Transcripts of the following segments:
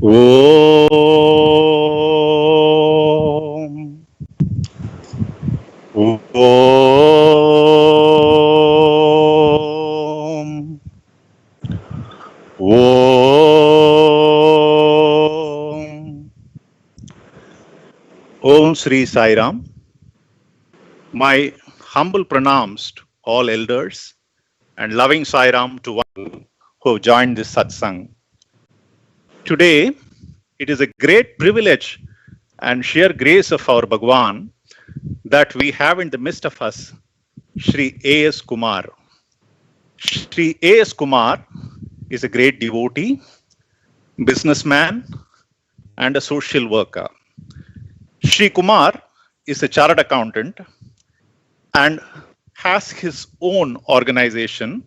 Om. Om. Om. Om Sri Sai Ram. My humble pranams to all elders and loving Sai Ram to one who have joined this satsang. Today, it is a great privilege and sheer grace of our Bhagwan that we have in the midst of us Sri A.S. Kumar. Sri A.S. Kumar is a great devotee, businessman, and a social worker. Sri Kumar is a chartered accountant and has his own organization,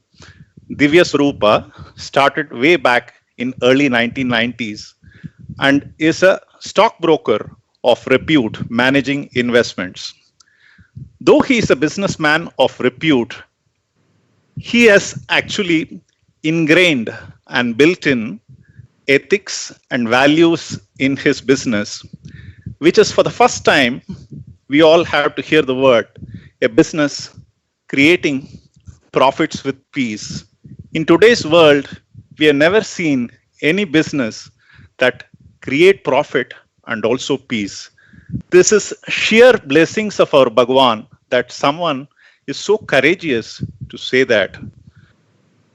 Divya Swarupa, started way back in early 1990s and is a stockbroker of repute managing investments. Though he is a businessman of repute, he has actually ingrained and built in ethics and values in his business, which is for the first time we all have to hear the word a business creating profits with peace. In today's world, we have never seen any business that create profit and also peace. This is sheer blessings of our Bhagwan that someone is so courageous to say that.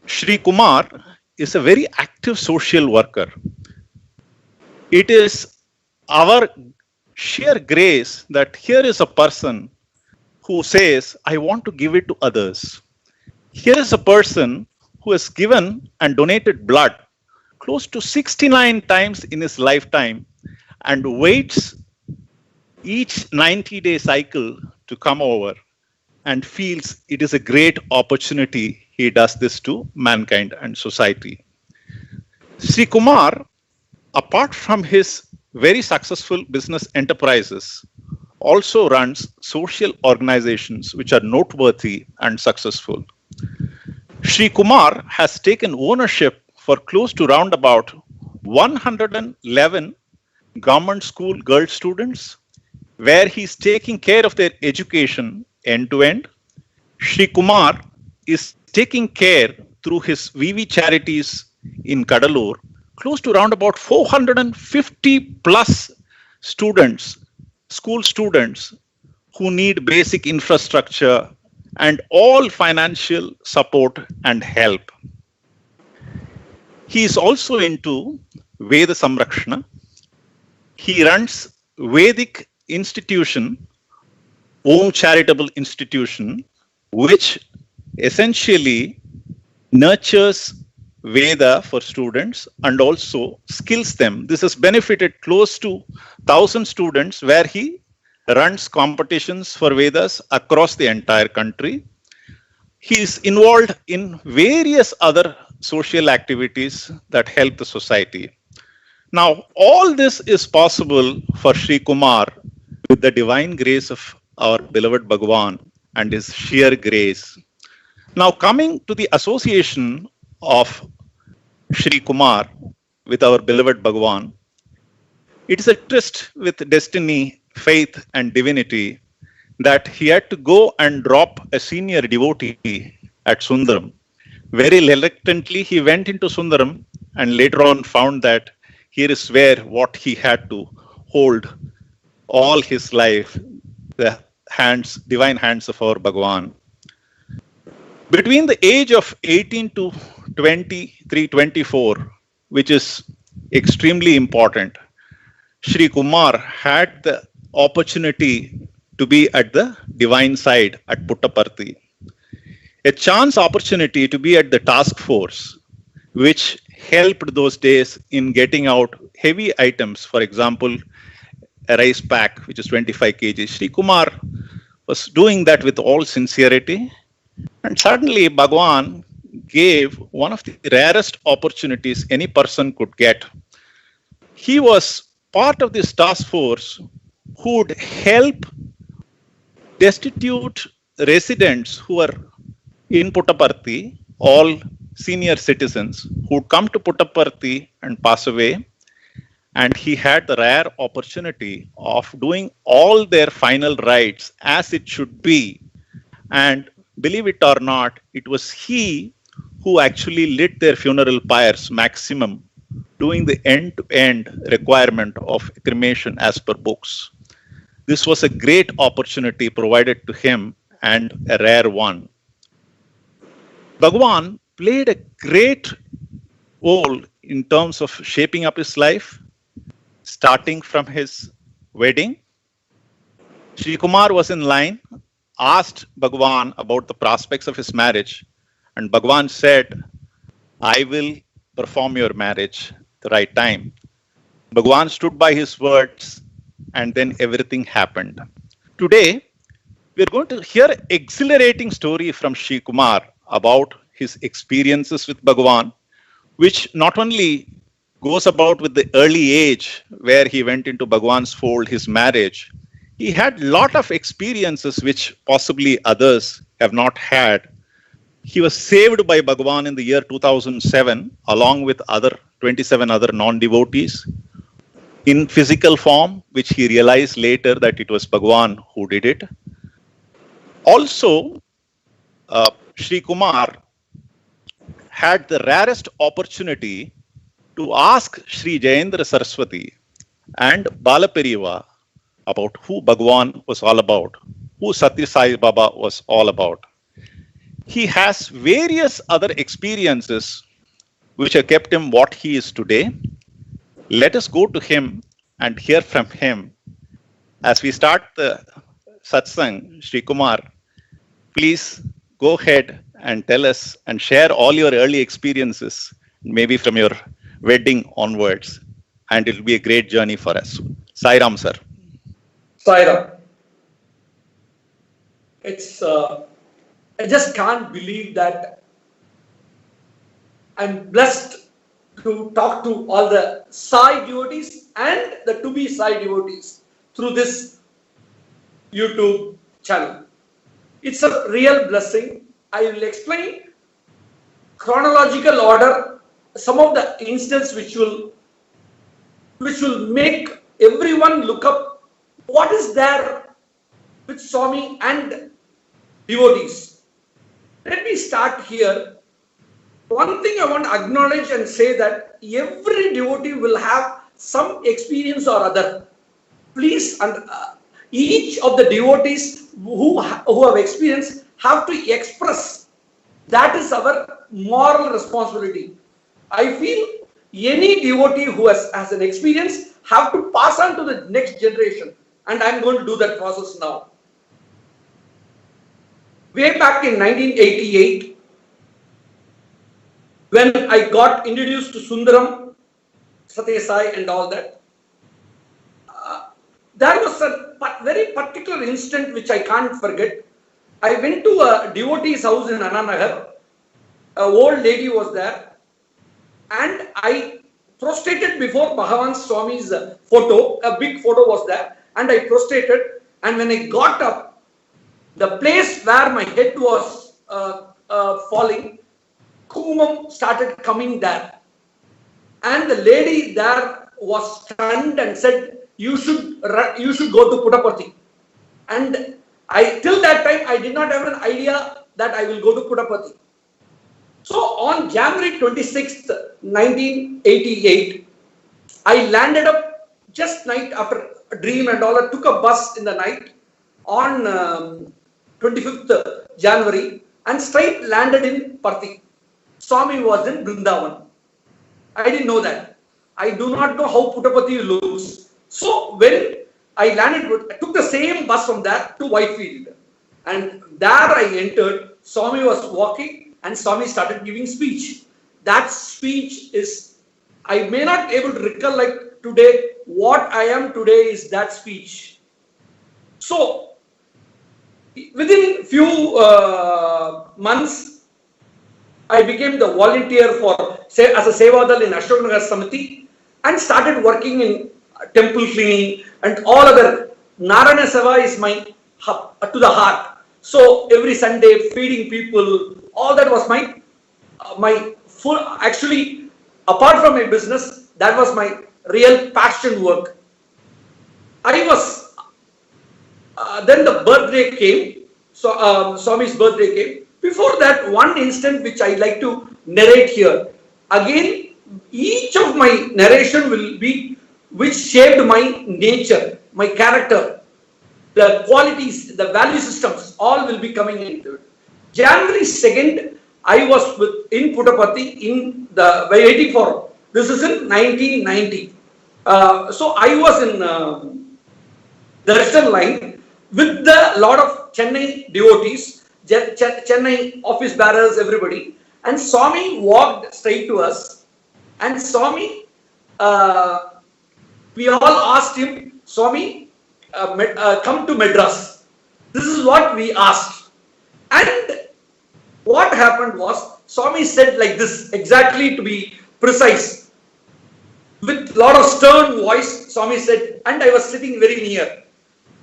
Sri Kumar is a very active social worker. It is our sheer grace that here is a person who says, I want to give it to others. Here is a person who has given and donated blood close to 69 times in his lifetime and waits each 90-day cycle to come over and feels it is a great opportunity he does this to mankind and society. Sri Kumar, apart from his very successful business enterprises, also runs social organizations which are noteworthy and successful. Sri Kumar has taken ownership for close to round about 111 government school girl students, where he's taking care of their education end to end. Sri Kumar is taking care through his VV charities in Kadalur, close to around about 450 plus students, school students who need basic infrastructure and all financial support and help. He is also into Veda Samrakshana. He runs Vedic institution, Om Charitable Institution, which essentially nurtures Veda for students and also skills them. This has benefited close to 1,000 students where he runs competitions for Vedas across the entire country. He is involved in various other social activities that help the society. Now, all this is possible for Sri Kumar with the divine grace of our beloved Bhagwan and his sheer grace. Now, coming to the association of Sri Kumar with our beloved Bhagwan, it is a tryst with destiny, faith, and divinity that he had to go and drop a senior devotee at Sundaram. Very reluctantly, he went into Sundaram and later on found that here is where what he had to hold all his life, the hands, divine hands of our Bhagwan. Between the age of 18 to 23, 24, which is extremely important, Sri Kumar had the opportunity to be at the divine side at Puttaparthi. A chance opportunity to be at the task force, which helped those days in getting out heavy items, for example, a rice pack, which is 25 kg. Sri Kumar was doing that with all sincerity. And suddenly, Bhagwan gave one of the rarest opportunities any person could get. He was part of this task force who would help destitute residents who were in Puttaparthi, all senior citizens who would come to Puttaparthi and pass away, and he had the rare opportunity of doing all their final rites as it should be. And believe it or not, it was he who actually lit their funeral pyres maximum, doing the end to end requirement of cremation as per books. This was a great opportunity provided to him and a rare one. Bhagwan played a great role in terms of shaping up his life, starting from his wedding. Sri Kumar was in line, asked Bhagwan about the prospects of his marriage, and Bhagwan said, I will perform your marriage the right time. Bhagwan stood by his words, and then everything happened. Today, we're going to hear an exhilarating story from Sri Kumar about his experiences with Bhagwan, which not only goes about with the early age where he went into Bhagwan's fold, his marriage. He had lot of experiences which possibly others have not had. He was saved by Bhagwan in the year 2007 along with other 27 other non-devotees in physical form, which he realized later that it was Bhagwan who did it. Also, Sri Kumar had the rarest opportunity to ask Sri Jayendra Saraswati and Balaperiva about who Bhagwan was all about, who Satya Sai Baba was all about. He has various other experiences which have kept him what he is today. Let us go to him and hear from him. As we start the satsang, Sri Kumar, please go ahead and tell us and share all your early experiences, maybe from your wedding onwards, and it will be a great journey for us. Sai Ram, sir. Sai Ram. It's, I just can't believe that I'm blessed to talk to all the Sai devotees and the to-be Sai devotees through this YouTube channel. It's a real blessing. I will explain chronological order, some of the instances which will make everyone look up what is there with Swami and devotees. Let me start here. One thing I want to acknowledge and say that every devotee will have some experience or other. Please, each of the devotees who have experience have to express. That is our moral responsibility. I feel any devotee who has an experience have to pass on to the next generation, and I'm going to do that process now. Way back in 1988, when I got introduced to Sundaram, Satya Sai and all that, there was a very particular instant which I can't forget. I went to a devotee's house in Ananagar. An old lady was there, and I prostrated before Bhagavan Swami's photo. A big photo was there, and I prostrated. And when I got up, the place where my head was falling, kumam started coming there, and the lady there was stunned and said, "You should go to Puttaparthi." And till that time, I did not have an idea that I will go to Puttaparthi. So on January 26th, 1988, I landed up just night after a dream and all. I took a bus in the night on 25th January and straight landed in Parthi. Swami was in Vrindavan. I didn't know that. I do not know how Puttaparthi looks. So when I landed, I took the same bus from there to Whitefield. And there I entered. Swami was walking and Swami started giving speech. That speech is, I may not be able to recollect today. What I am today is that speech. So within few months, I became the volunteer as a Sevadal in Ashoknagar Samiti and started working in temple cleaning and all other. Narayana Seva is my to the heart. So every Sunday feeding people, all that was my full, actually apart from my business, that was my real passion work. I was, then the birthday came, so Swami's birthday came. Before that, one instant which I like to narrate here. Again, each of my narration will be which shaped my nature, my character, the qualities, the value systems, all will be coming into it. January 2nd, I was in Puttaparthi in the waiting for, this is in 1990. So I was in the Western line with the lot of Chennai devotees, Chennai office bearers, everybody. And Swami walked straight to us. And Swami, we all asked him, Swami, come to Madras. This is what we asked. And what happened was, Swami said like this, exactly to be precise. With a lot of stern voice, Swami said, and I was sitting very near.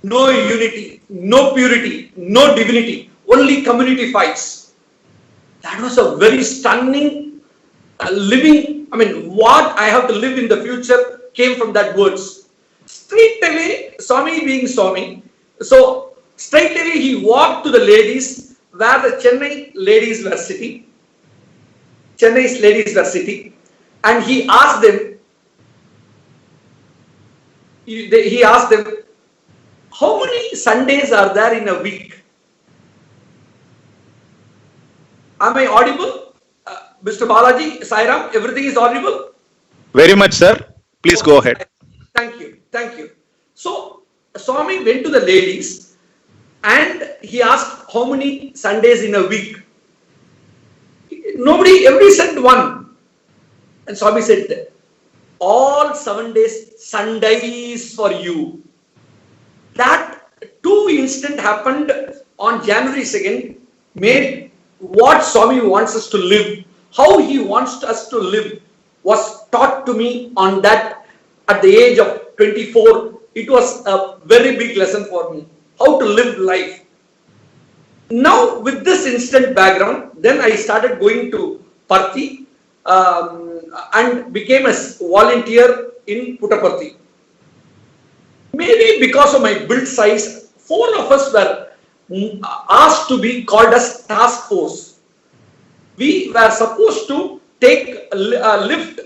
No unity, no purity, no divinity, only community fights. That was a very stunning living, I mean, what I have to live in the future came from that words. Straight away, Swami being Swami, so straight away he walked to the ladies where the Chennai ladies were sitting. Chennai's ladies were sitting, and he asked them, how many Sundays are there in a week? Am I audible? Mr. Balaji, Sairam, everything is audible? Very much, sir. Please go ahead. Thank you. Thank you. So, Swami went to the ladies and he asked how many Sundays in a week. Everybody said one. And Swami said, all 7 days, Sundays for you. That two instant happened on January 2nd, made what Swami wants us to live, how he wants us to live, was taught to me on that at the age of 24. It was a very big lesson for me, how to live life. Now with this instant background, then I started going to Parthi and became a volunteer in Puttaparthi. Maybe because of my build size, 4 of us were asked to be called as task force. We were supposed to take lift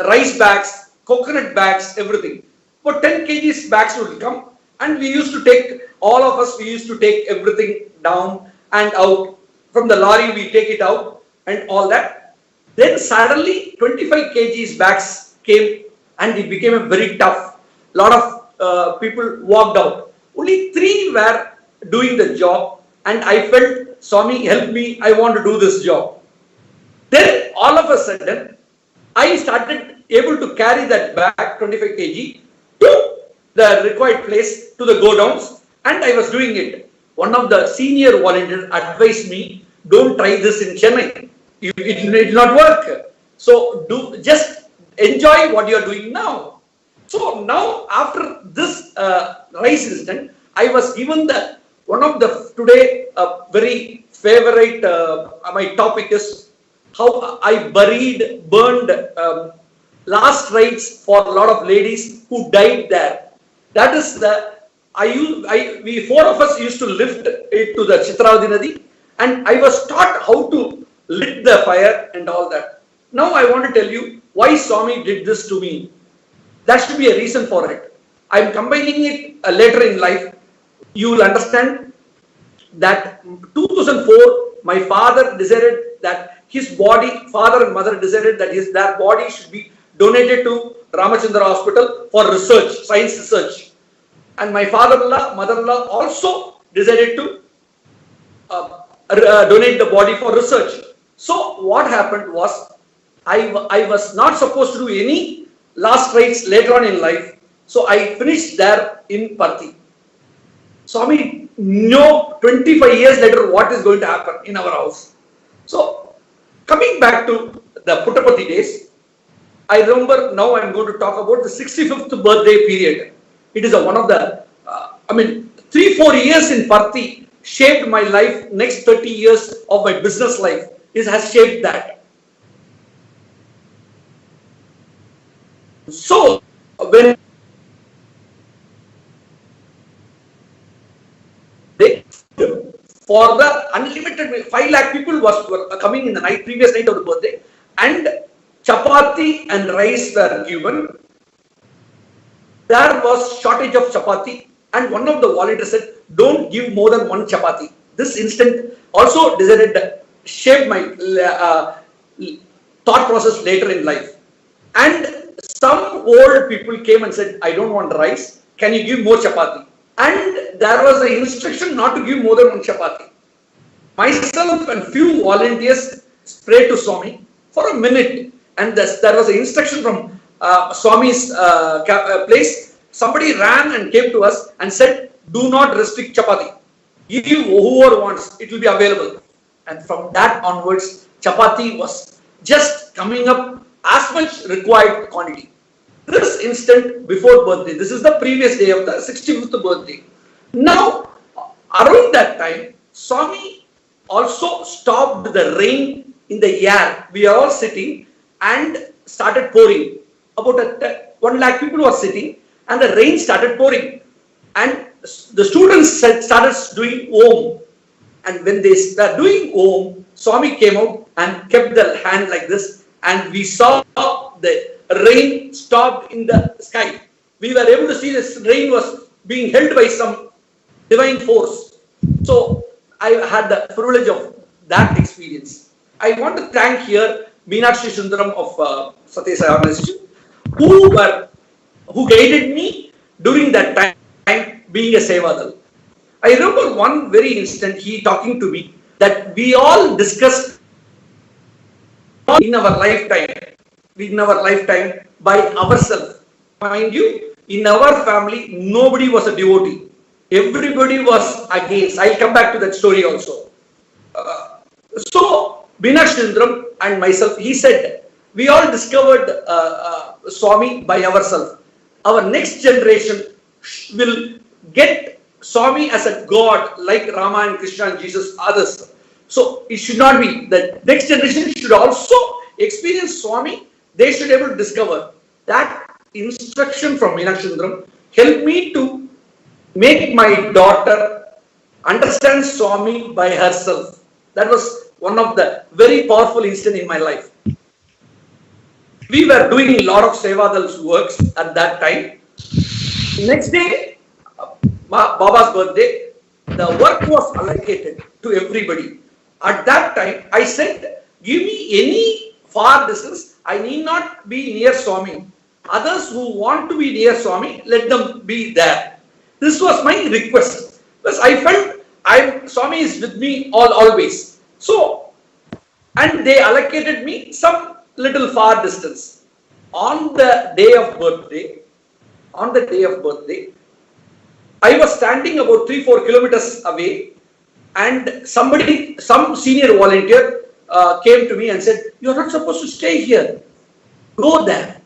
rice bags, coconut bags, everything. For 10 kgs bags would come, and we used to take, all of us, we used to take everything down and out. From the lorry, we take it out and all that. Then suddenly 25 kgs bags came and it became a very tough. Lot of people walked out. Only 3 were doing the job, and I felt, Swami, help me, I want to do this job. Then all of a sudden, I started able to carry that bag, 25 kg, to the required place, to the godowns, and I was doing it. One of the senior volunteers advised me, don't try this in Chennai. It will not work. So just enjoy what you are doing now. So now after this rice incident, I was given one of the today very favorite, my topic is how I burned last rites for a lot of ladies who died there. That is we 4 of us used to lift it to the Chitravati Nadi, and I was taught how to lit the fire and all that. Now I want to tell you why Swami did this to me. There should be a reason for it. I am combining it later in life. You will understand that 2004, my father decided that his body, father and mother decided that their body should be donated to Ramachandra Hospital for research, science research. And my father-in-law, mother-in-law also decided to donate the body for research. So what happened was, I was not supposed to do any last rites later on in life. So I finished there in Parthi. Swami knew 25 years later what is going to happen in our house. So coming back to the Puttaparthi days, I remember now I am going to talk about the 65th birthday period. It is one of the, 3-4 years in Parthi shaped my life. Next 30 years of my business life has shaped that. So when they for the unlimited meal, 5 lakh people were coming in the night, previous night of the birthday, and chapati and rice were given. There was shortage of chapati, and one of the volunteers said, "Don't give more than one chapati." This instant also decided to shape my thought process later in life. And some old people came and said, "I don't want rice. Can you give more chapati?" And there was an instruction not to give more than one chapati. Myself and few volunteers prayed to Swami for a minute, and there was an instruction from Swami's place. Somebody ran and came to us and said, "Do not restrict chapati. Give whoever wants, it will be available." And from that onwards, chapati was just coming up as much required quantity. This instant before birthday, this is the previous day of the 65th birthday. Now, around that time, Swami also stopped the rain in the air. We are all sitting and started pouring. About 1 lakh people were sitting and the rain started pouring. And the students started doing Om. And when they started doing Om, Swami came out and kept the hand like this, and we saw the rain stopped in the sky. We were able to see this rain was being held by some divine force. So I had the privilege of that experience. I want to thank here Meenakshi Sundaram of Satya Sai organization, who guided me during that time being a Sevadal. I remember one very instant he talking to me that we all discussed in our lifetime by ourselves. Mind you, in our family, nobody was a devotee. Everybody was against. I'll come back to that story also. So, Meenakshi Sundaram and myself, he said, we all discovered Swami by ourselves. Our next generation will get Swami as a God like Rama and Krishna and Jesus, others. So it should not be that next generation should also experience Swami. They should be able to discover. That instruction from Meenakshi Sundaram helped me to make my daughter understand Swami by herself. That was one of the very powerful instance in my life. We were doing a lot of Sevadal's works at that time. Next day, Baba's birthday, the work was allocated to everybody. At that time, I said, give me any far distance. I need not be near Swami. Others who want to be near Swami, let them be there. This was my request. Because I felt Swami is with me always. So, and they allocated me some little far distance. On the day of birthday, I was standing about 3-4 kilometers away, and some senior volunteer came to me and said, "You are not supposed to stay here. Go there."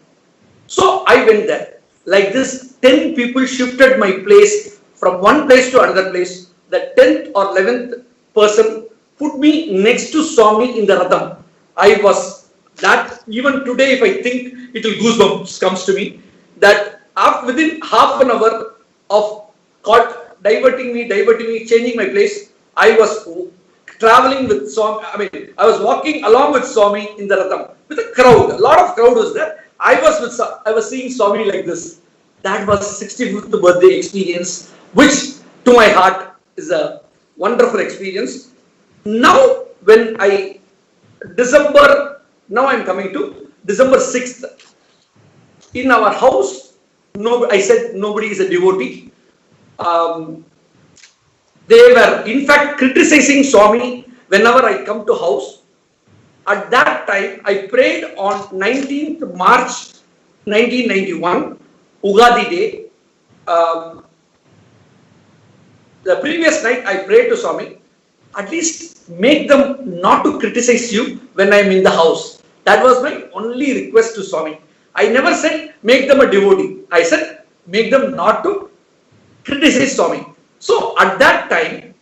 So I went there. Like this, 10 people shifted my place from one place to another place. The 10th or 11th person put me next to Swami in the Ratham. I was that, even today, if I think, it will goosebumps comes to me, that within half an hour of diverting me, changing my place, I was traveling with Swami. I was walking along with Swami in the Ratham with a crowd. A lot of crowd was there. I was seeing Swami like this. That was 65th birthday experience, which to my heart is a wonderful experience. Now, when now I'm coming to December 6th. In our house, I said nobody is a devotee. They were in fact criticizing Swami whenever I come to house. At that time, I prayed on 19th March 1991, Ugadi day. The previous night, I prayed to Swami, at least make them not to criticize you when I am in the house. That was my only request to Swami. I never said make them a devotee. I said make them not to criticize Swami. So at that time,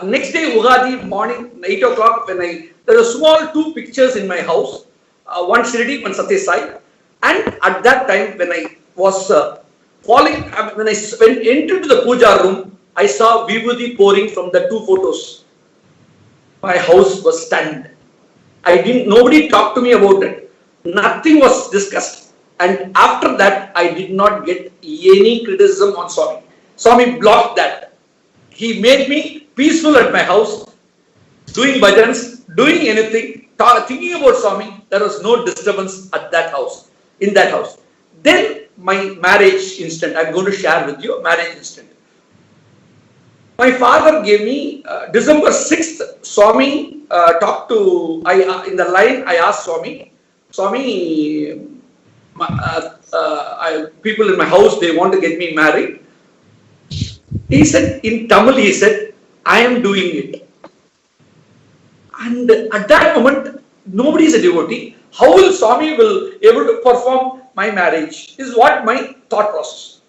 next day Ugadi morning, 8 o'clock, there are small 2 pictures in my house, one Shirdi, one Satya Sai. And at that time, when I was when I went into the puja room, I saw vibhuti pouring from the two photos. My house was stunned. Nobody talked to me about it. Nothing was discussed. And after that, I did not get any criticism on Swami. Swami blocked that. He made me peaceful at my house, doing bhajans, doing anything, thinking about Swami. There was no disturbance at that house, in that house. Then my marriage instant, I'm going to share with you marriage instant. My father gave me December 6th, Swami talked to, in the line I asked Swami, people in my house, they want to get me married. He said, in Tamil, he said, I am doing it. And at that moment, nobody is a devotee. How will Swami will able to perform my marriage is what my thought process.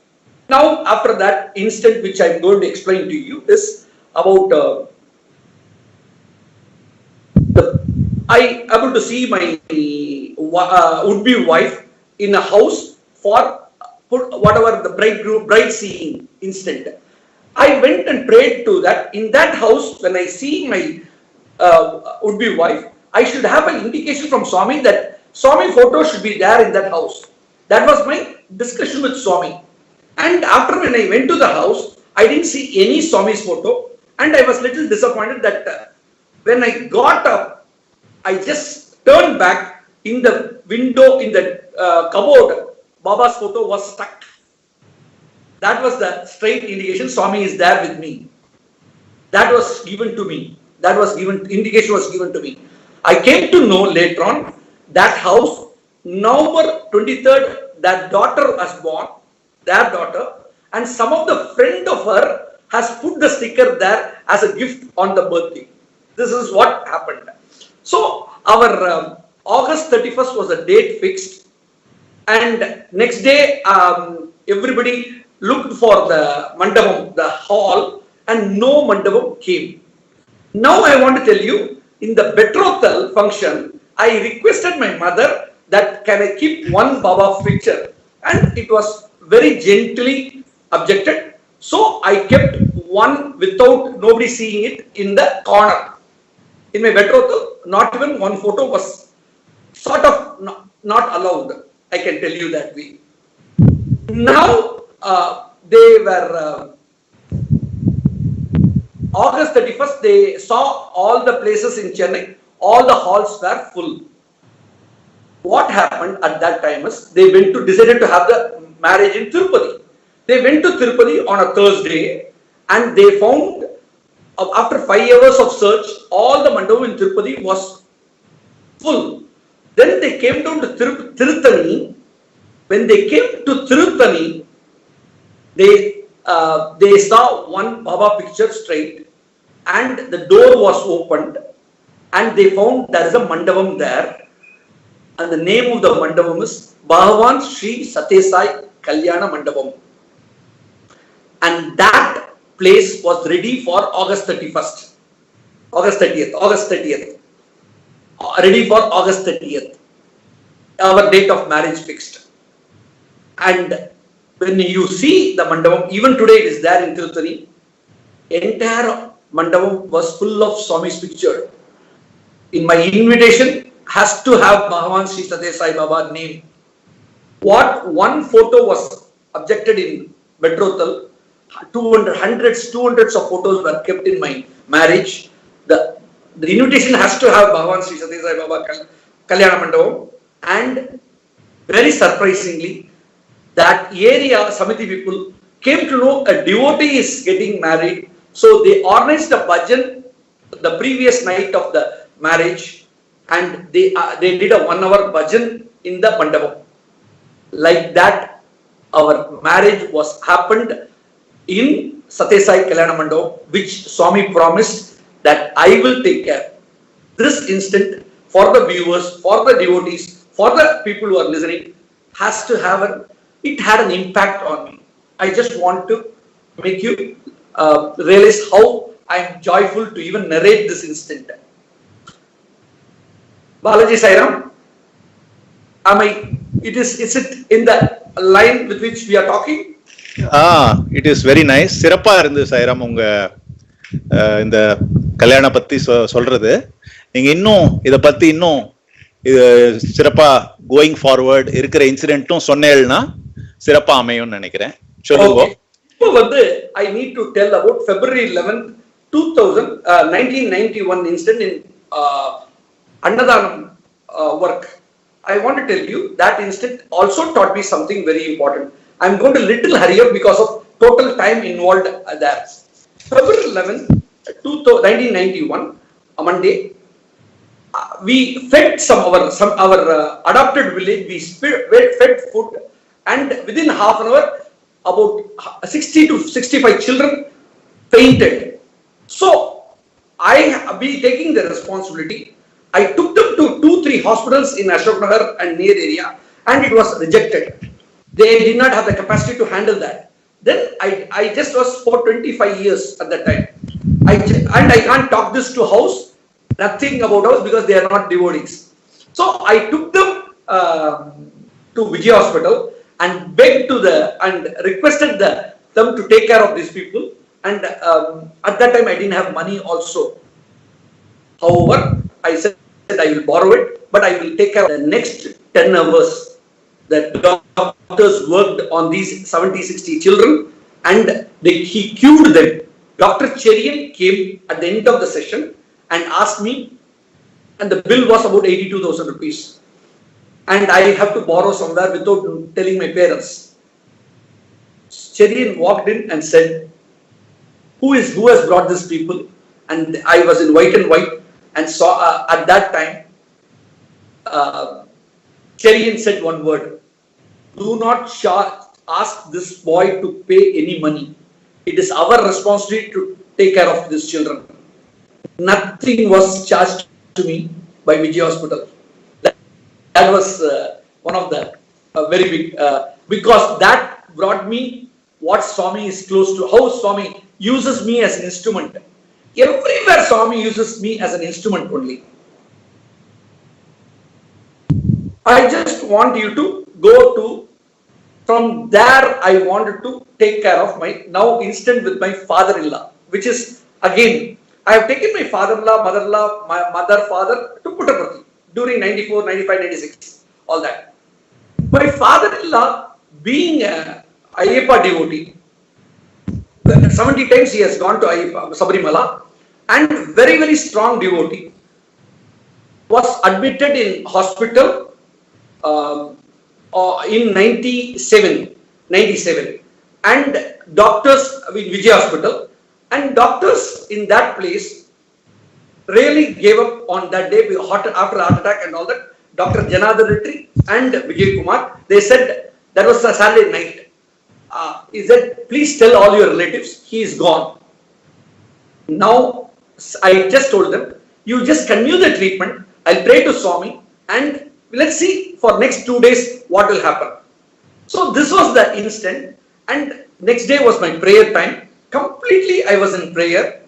Now, after that instant, which I'm going to explain to you, is about I able to see my would-be wife in a house for whatever the bride seeing instant. I went and prayed to that. In that house, when I see my would-be wife, I should have an indication from Swami that Swami photo should be there in that house. That was my discussion with Swami. And after when I went to the house, I didn't see any Swami's photo, and I was little disappointed that when I got up, I just turned back. In the window, in the cupboard, Baba's photo was stuck. That was the straight indication Swami is there with me. That was given to me. That was given, indication was given to me. I came to know later on that house, November 23rd, that daughter was born, their daughter, and some of the friend of her has put the sticker there as a gift on the birthday. This is what happened. So our August 31st was a date fixed, and next day everybody looked for the mandapam, the hall, and no mandapam came. Now I want to tell you, in the betrothal function, I requested my mother that can I keep one Baba picture, and it was very gently objected. So I kept one without nobody seeing it in the corner. In my betrothal, not even one photo was sort of not allowed. I can tell you that way. Now they were August 31st. They saw all the places in Chennai. All the halls were full. What happened at that time is they decided to have the marriage in Tirupati. They went to Tirupati on a Thursday, and they found after 5 hours of search, all the mandapam in Tirupati was full. Then they came down to Tirutani. When they came to Tirutani, they saw one Baba picture straight, and the door was opened, and they found there is a mandapam there, and the name of the mandapam is Bhagavan Sri Satyasai Kalyana Mandapam, and that place was ready for August 30th, ready for August 30th, our date of marriage fixed. And when you see the mandapam, even today it is there in Tirupati, entire mandapam was full of Swami's picture. In my invitation, has to have Bhagavan Sri Sathya Sai Baba name. What one photo was objected in betrothal, 200s of photos were kept in my marriage. The invitation has to have Bhagavan Sri Sathya Sai Baba Kalyana Mandapam, and very surprisingly, that area Samiti people came to know a devotee is getting married, so they organized a bhajan the previous night of the marriage, and they did a 1 hour bhajan in the mandapam. Like that, our marriage was happened in Sathya Sai Kalyana Mandapam, which Swami promised that I will take care. This instant, for the viewers, for the devotees, for the people who are listening, has to have it had an impact on me. I just want to make you realize how I am joyful to even narrate this instant. Balaji Sairam. Is it in the line with which we are talking? It is very nice. சிறப்பா இருந்து சாய்ராம் உங்க இந்த கல்யாண பத்தி சொல்றது. நீங்க இன்னும் இத பத்தி இன்னும் சிறப்பா கோயிங் ஃபார்வர்ட் இருக்கிற இன்சிடென்ட்டும் சொன்னேன்னா சிறப்பா அமையும்னு நினைக்கிறேன். சொல்லுங்க. இப்போ வந்து I need to tell about February 11th 1991 incident in Annadanam work. I want to tell you that incident also taught me something very important. I'm going to little hurry up because of total time involved there. February 11th 1991, a Monday, we fed our adopted village. We fed food, and within half an hour, about 60 to 65 children fainted. So I be taking the responsibility. I took them to 2-3 hospitals in Ashok Nagar and near area, and it was rejected. They did not have the capacity to handle that. Then I just was for 25 years at that time. I can't talk this to house, nothing about house, because they are not devotees. So I took them to Vijay Hospital and begged and requested them to take care of these people. And at that time I didn't have money also. However, I said I will borrow it, but I will take care of the next 10 hours. The doctors worked on these 70-60 children, and he cured them. Dr. Cherian came at the end of the session and asked me, and the bill was about 82,000 rupees. And I have to borrow somewhere without telling my parents. Cherian walked in and said, who has brought these people? And I was in white and white and saw at that time, Cherian said one word: do not ask this boy to pay any money. It is our responsibility to take care of these children. Nothing was charged to me by Vijay Hospital. That was one of the very big, because that brought me what Swami is close to, how Swami uses me as an instrument. Everywhere Swami uses me as an instrument only. I just want you to go to, from there I wanted to take care of my now incident with my father-in-law, which is again, I have taken my father-in-law, mother-in-law, my mother, father to Puttaparthi during 94, 95, 96, all that. My father-in-law, being a Ayyappa devotee, 70 times he has gone to Ayyappa, Sabarimala, and very, very strong devotee, was admitted in hospital in 97, and doctors in Vijay Hospital, and doctors in that place really gave up on that day after heart attack and all that. Dr. Janardhan Reddy and Vijay Kumar, they said, that was a Saturday night. He said, please tell all your relatives he is gone. Now I just told them, you just continue the treatment. I'll pray to Swami and let's see for next 2 days what will happen. So this was the instant, and next day was my prayer time. Completely I was in prayer,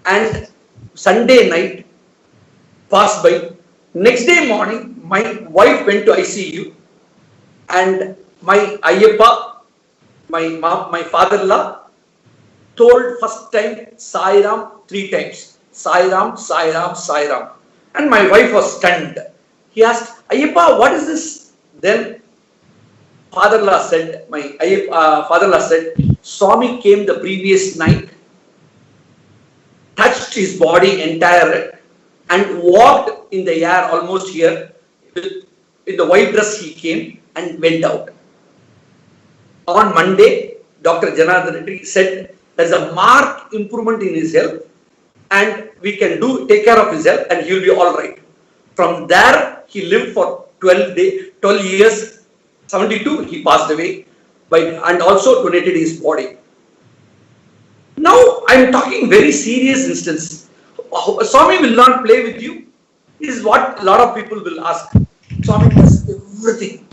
and Sunday night passed by. Next day morning, my wife went to ICU, and my Ayyappa, my father-in-law, told first time Sai Ram 3 times. Sai Ram, Sai Ram, Sai Ram. And my wife was stunned. He asked, Ayyappa, what is this? Then father-in-law said, Swami came the previous night, touched his body entire, and walked in the air almost here. In the white dress he came and went out. On Monday, Dr. Janardhan Reddy said there's a marked improvement in his health, and we can take care of his health, and he will be all right. From there, he lived for 12 years. 72, he passed away, and also donated his body. Now I am talking very serious instance. Swami will not play with you. This is what a lot of people will ask. Swami does everything.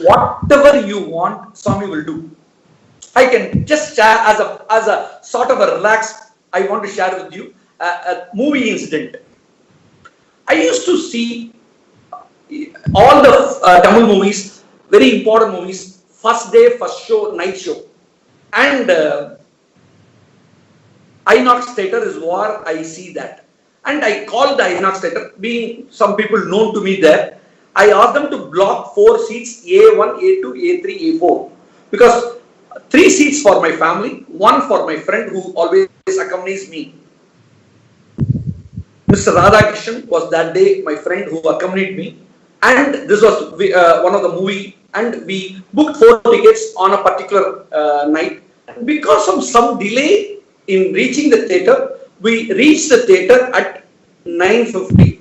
Whatever you want, Swami will do. I can just share as a sort of a relax. I want to share with you a movie incident. I used to see all the Tamil movies, very important movies, first day, first show, night show. And Inox Theatre is where I see that. And I called the Inox Theatre, being some people known to me there. I asked them to block 4 seats, A1, A2, A3, A4. Because 3 seats for my family, 1 for my friend who always accompanies me. Mr. Radhakrishnan was that day my friend who accompanied me. And this was one of the movie. And we booked 4 tickets on a particular night. Because of some delay in reaching the theatre, we reached the theatre at 9:50.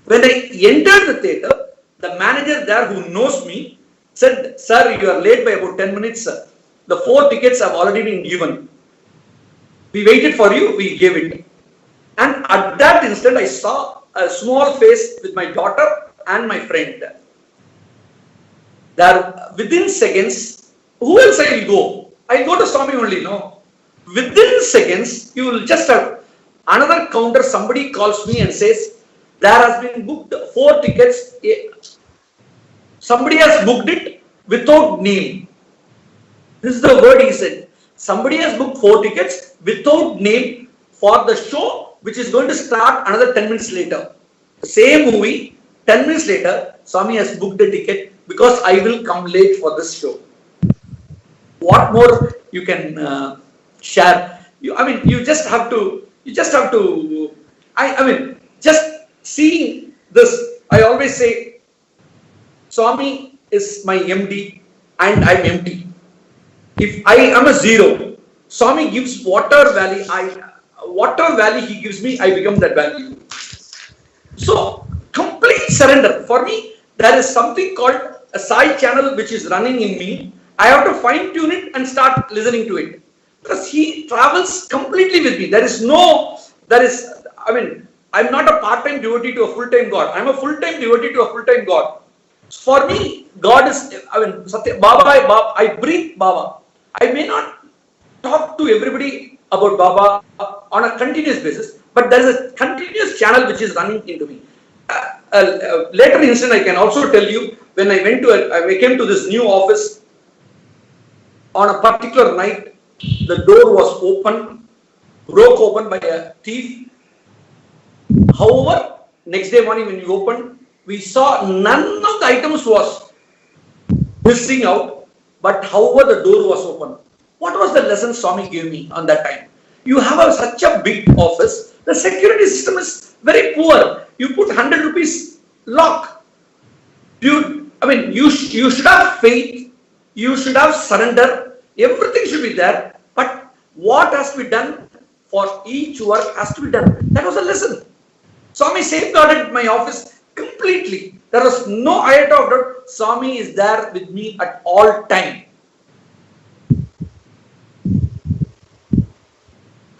When I entered the theatre, the manager there who knows me said, "Sir, you are late by about 10 minutes, sir. The 4 tickets have already been given. We waited for you, we gave it." And at that instant, I saw a small face with my daughter and my friend. There, within seconds, who else I will go? I'll go to Swami only, no? Within seconds, you will just have another counter, somebody calls me and says, there has been booked 4 tickets. Somebody has booked it without name. This is the word he said. Somebody has booked 4 tickets without name for the show, which is going to start another 10 minutes later. Same movie, 10 minutes later, Swami has booked a ticket because I will come late for this show. What more you can share? You just have to. Just seeing this, I always say, Swami is my MD and I'm empty. If I am a zero, Swami gives whatever value he gives me, I become that value. So, complete surrender. For me, there is something called a side channel which is running in me. I have to fine tune it and start listening to it. Because he travels completely with me. I'm not a part-time devotee to a full-time God. I'm a full-time devotee to a full-time God. For me, God is, Baba, I breathe Baba. I may not talk to everybody about Baba on a continuous basis, but there is a continuous channel which is running into me. Later instance, I can also tell you, when I came to this new office, on a particular night, the door was broke open by a thief. However, next day morning when we opened, we saw none of the items was missing out, but however the door was open. What was the lesson Swami gave me on that time? You have such a big office, the security system is very poor. You put 100 rupees lock. You should have faith, you should have surrender, everything should be there, but what has to be done for each work has to be done. That was a lesson. Swami safeguarded my office completely. There was no iota of doubt. Swami is there with me at all time.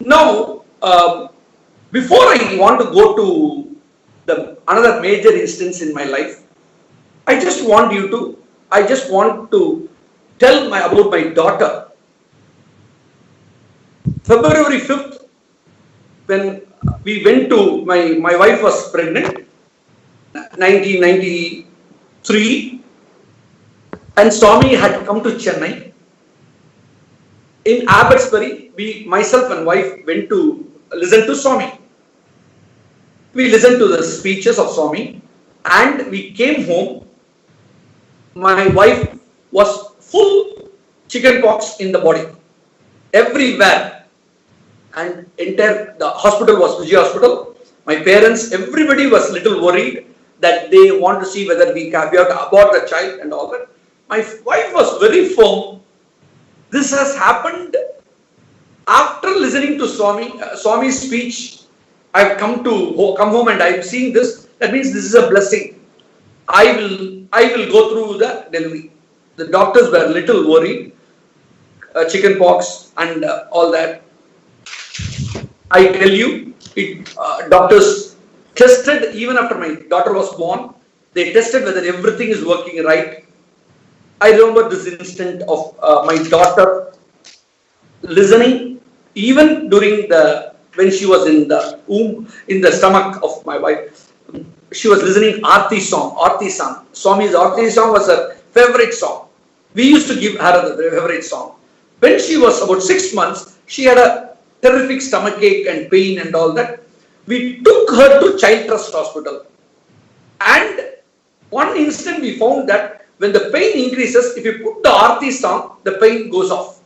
Now, before I want to go to another major instance in my life, I just want to tell about my daughter. February 5th, when we went to, my wife was pregnant, 1993, and Swami had come to Chennai. In Abbotsbury, myself and wife went to listen to Swami. We listened to the speeches of Swami and we came home. My wife was full chicken pox in the body, everywhere. And the hospital was Vijay Hospital. My parents, everybody was little worried that they want to see whether we have to abort the child and all that. My wife was very firm. This has happened after listening to Swami's speech. I've come home and I'm seeing this. That means this is a blessing. I will go through the delivery. The doctors were little worried, chicken pox and all that. I tell you, doctors tested even after my daughter was born. They tested whether everything is working right. I remember this instant of my daughter listening, even during when she was in the womb, in the stomach of my wife. she was listening Aarti song, Aarti song. Swami's Aarti song was her favorite song. We used to give her the favorite song. When she was about 6 months, she had a terrific stomachache and pain and all that. We took her to Child Trust Hospital. And one instant we found that when the pain increases, if you put the Aarti song, the pain goes off.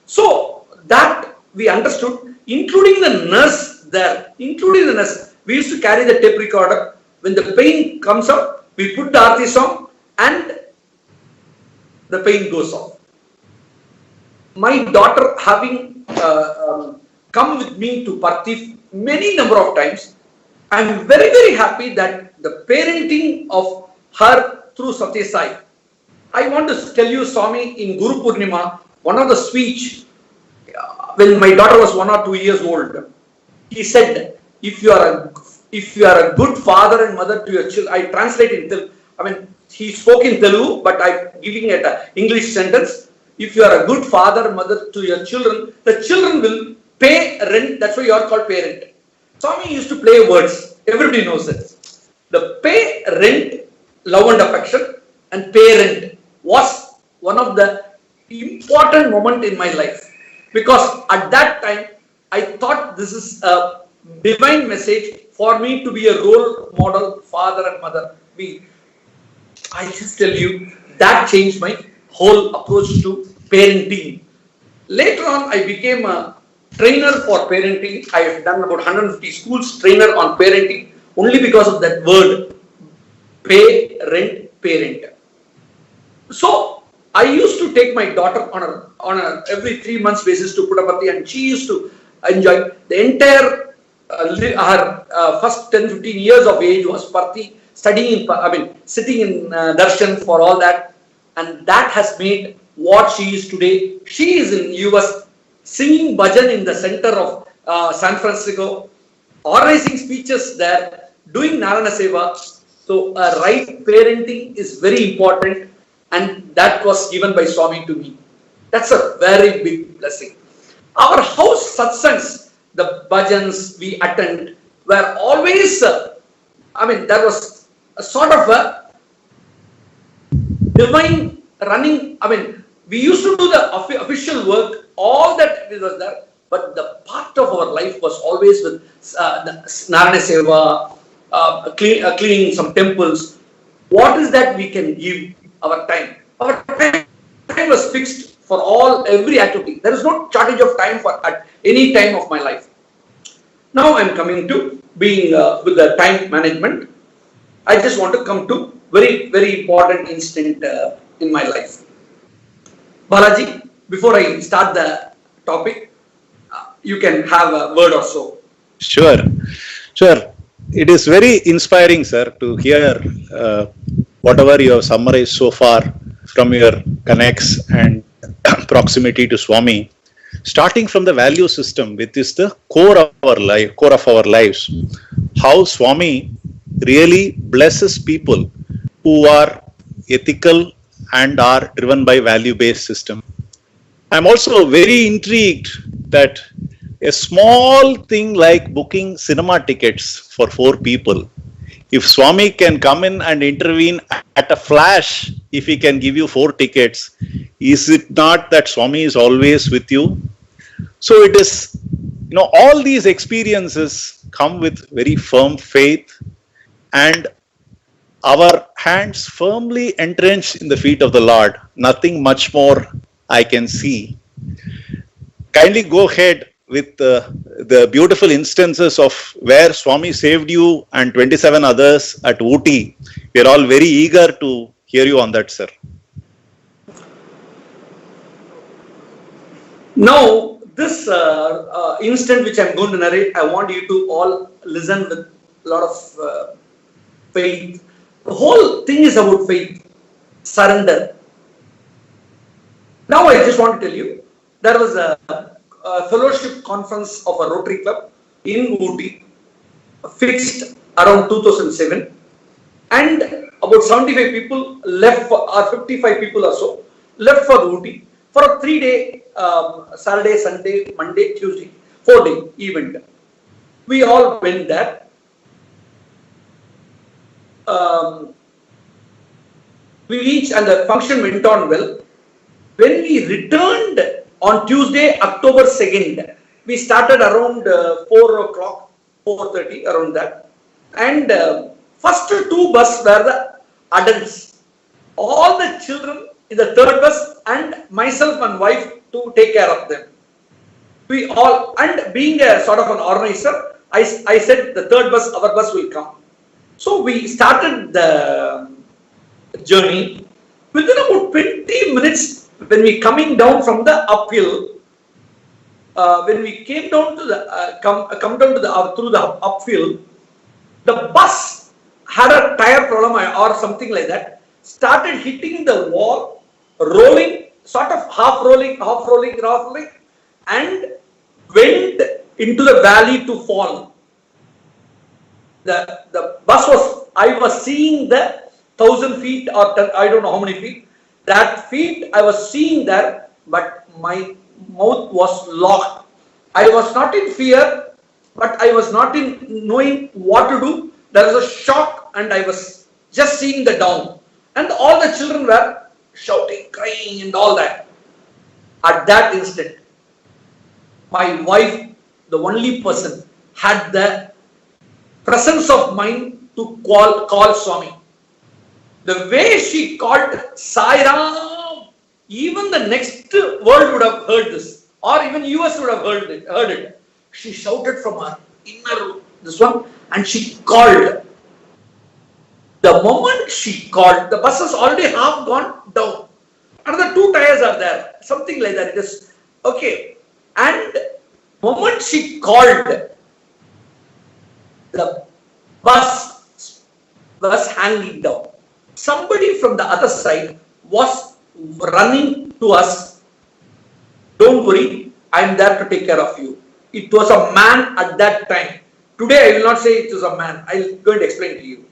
So that we understood, including the nurse there, we used to carry the tape recorder. When the pain comes up, we put the Aarti song and the pain goes off. My daughter having come with me to Parthi many number of times, I am very, very happy that the parenting of her through Satya Sai. I want to tell you, Swami, in Guru Purnima, one of the speech, when my daughter was 1 or 2 years old, he said, if you are a good father and mother to your children, I translate in Telugu. I mean, he spoke in Telugu, but I'm giving it an English sentence. If you are a good father and mother to your children, the children will pay rent. That's why you are called parent. Swami used to play words. Everybody knows it. The pay rent, love and affection, and parent was one of the important moment in my life. Because at that time, I thought this is a divine message for me to be a role model father and mother. I just tell you, that changed my whole approach to parenting. Later on, I became a trainer for parenting. I have done about 150 schools, trainer on parenting, only because of that word, pay, rent, parent. So, I used to take my daughter on a every 3 months basis to Puttaparthi, and she used to enjoy the entire her first 10-15 years of age was Parthi, studying sitting in darshan for all that, and that has made what she is today. She is in US singing bhajan in the center of San Francisco, organizing speeches there, doing Narayana Seva. So right parenting is very important, and that was given by Swami to me. That's a very big blessing. Our house satsangs, the bhajans we attend, were always, there was a sort of a divine running. We used to do the official work, all that was there, but the part of our life was always with the Narayana Seva, cleaning some temples. What is that we can give our time? Our time was fixed for every activity. There is no shortage of time at any time of my life. Now I'm coming to being with the time management. I just want to come to very, very important instant in my life. Balaji, before I start the topic, you can have a word or so. Sure. It is very inspiring, sir, to hear whatever you have summarized so far from your connects and proximity to Swami, starting from the value system, which is the core of our lives. How Swami really blesses people who are ethical and are driven by value-based system. I'm also very intrigued that a small thing like booking cinema tickets for 4 people, if Swami can come in and intervene at a flash, if he can give you 4 tickets, is it not that Swami is always with you? So it is, all these experiences come with very firm faith and our hands firmly entrenched in the feet of the Lord. Nothing much more I can see. Kindly go ahead with the beautiful instances of where Swami saved you and 27 others at Ooty. We are all very eager to hear you on that, sir. Now, this instant which I'm going to narrate, I want you to all listen with a lot of faith. The whole thing is about faith, surrender. Now, I just want to tell you, there was a fellowship conference of a Rotary Club in Ooty, fixed around 2007, and about 75 people left, or 55 people or so, left for Ooty for a 3-day, Saturday, Sunday, Monday, Tuesday, 4-day event. We all went there. we reached and the function went on well. When we returned on Tuesday, October 2nd, we started around 4 o'clock, 4:30, around that. And first two bus were the adults. All the children in the third bus and myself and wife to take care of them. We all, and being a sort of an organizer, I said the third bus, our bus will come. So we started the journey. Within about 20 minutes, when we coming down from the uphill, when we came down to the come down to the through the uphill, the bus had a tire problem or something like that. Started hitting the wall, rolling, sort of half rolling, and went into the valley to fall. The bus was, I was seeing the 1,000 feet or I don't know how many feet. That feet I was seeing there, but my mouth was locked. I was not in fear, but I was not in knowing what to do. There was a shock and I was just seeing the down. And all the children were shouting, crying and all that. At that instant, my wife, the only person, had the presence of mind to call Swami. The way she called Sai Ram, even the next world would have heard this, or even US would have heard it. She shouted from her inner this one, and she called. The moment she called, the bus has already half gone down. Another 2 tires are there, something like that. It is okay. And moment she called, the bus was hanging down. Somebody from the other side was running to us. Don't worry, I am there to take care of you. It was a man at that time. Today I will not say it was a man. I will going to explain to you.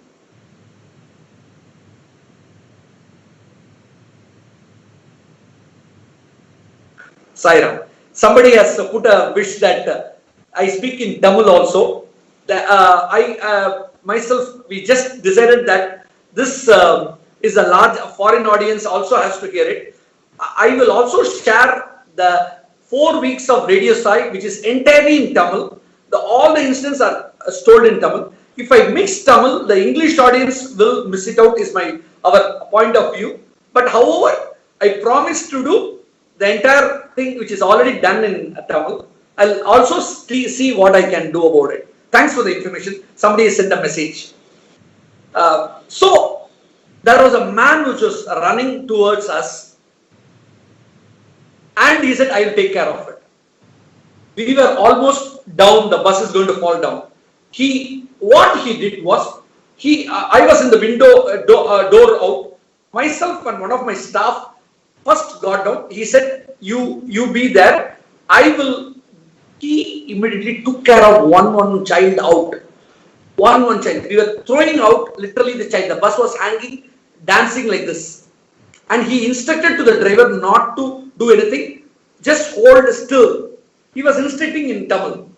Sai Ram. Somebody has put a wish that I speak in Tamil also. Myself, we just decided that this is a large foreign audience also has to hear it. I will also share the 4 weeks of Radio Sai, which is entirely in Tamil. All the incidents are stored in Tamil. If I mix Tamil, the English audience will miss it out, is our point of view. But however, I promise to do the entire thing which is already done in Tamil. I'll also see what I can do about it. Thanks for the information. Somebody sent a message. So there was a man which was running towards us, and he said, I will take care of it. We were almost down, the bus is going to fall down. What he did was, I was in the window, door out. Myself and one of my staff first got down. He said, you be there. He immediately took care of one child out. One child. We were throwing out literally the child. The bus was hanging, dancing like this. And he instructed to the driver not to do anything. Just hold still. He was instructing in Tamil.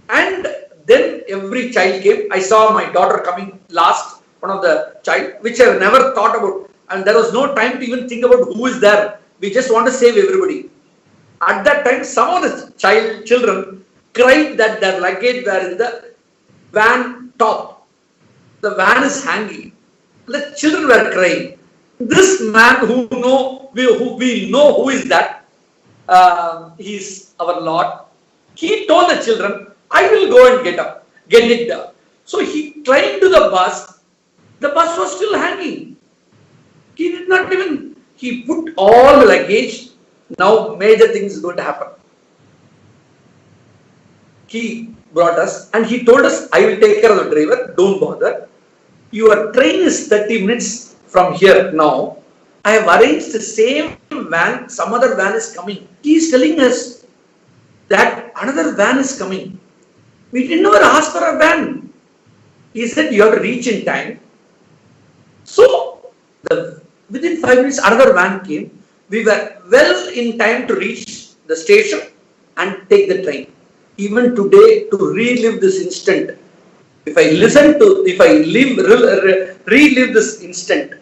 And then every child came. I saw my daughter coming last, one of the child, which I never thought about. And there was no time to even think about who is there. We just want to save everybody. At that time, some of the children cried that their luggage were in the van top. The van is hanging. The children were crying. This man we know who is that. He is our Lord. He told the children, I will go and get it done. So he climbed to the bus. The bus was still hanging. He did not even, he put all the luggage. Now major things is going to happen. He brought us and he told us, I will take care of the driver, don't bother. Your train is 30 minutes from here now. I have arranged the same van, some other van is coming. He is telling us that another van is coming. We didn't ever ask for a van. He said you have to reach in time. So within 5 minutes another van came. We were well in time to reach the station and take the train. Even today, to relive this instant, If I listen to, if I relive this instant,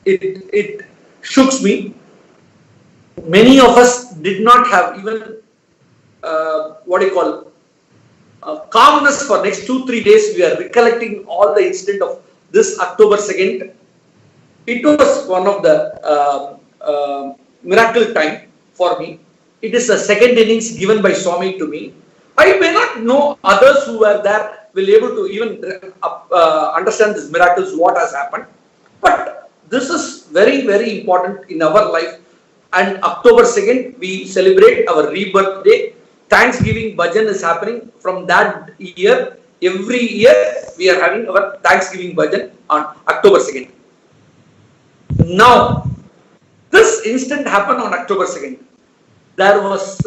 it shooks me. Many of us did not have even what do you call calmness for next 2-3 days. We are recollecting all the incident of this October 2nd. It was one of the miracle time for me. It is a second innings given by Swami to me. I may not know others who were there will able to even understand this miracles, what has happened. But this is very, very important in our life. And October 2nd, we celebrate our rebirth day. Thanksgiving bhajan is happening from that year. Every year, we are having our Thanksgiving bhajan on October 2nd. Now, this instant happened on October 2nd. There was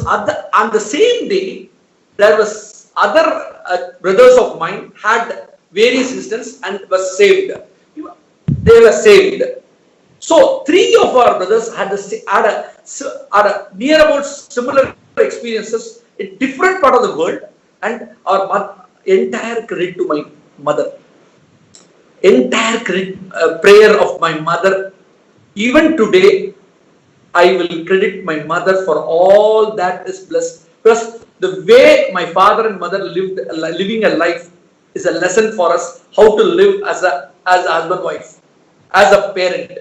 other, on the same day, there was other brothers of mine had various instances and was saved. They were saved. So 3 of our brothers had a near about similar experiences in different part of the world, and our entire credit to my mother. Entire prayer of my mother. Even today, I will credit my mother for all that is blessed. Because the way my father and mother living a life is a lesson for us how to live as a husband wife, as a parent.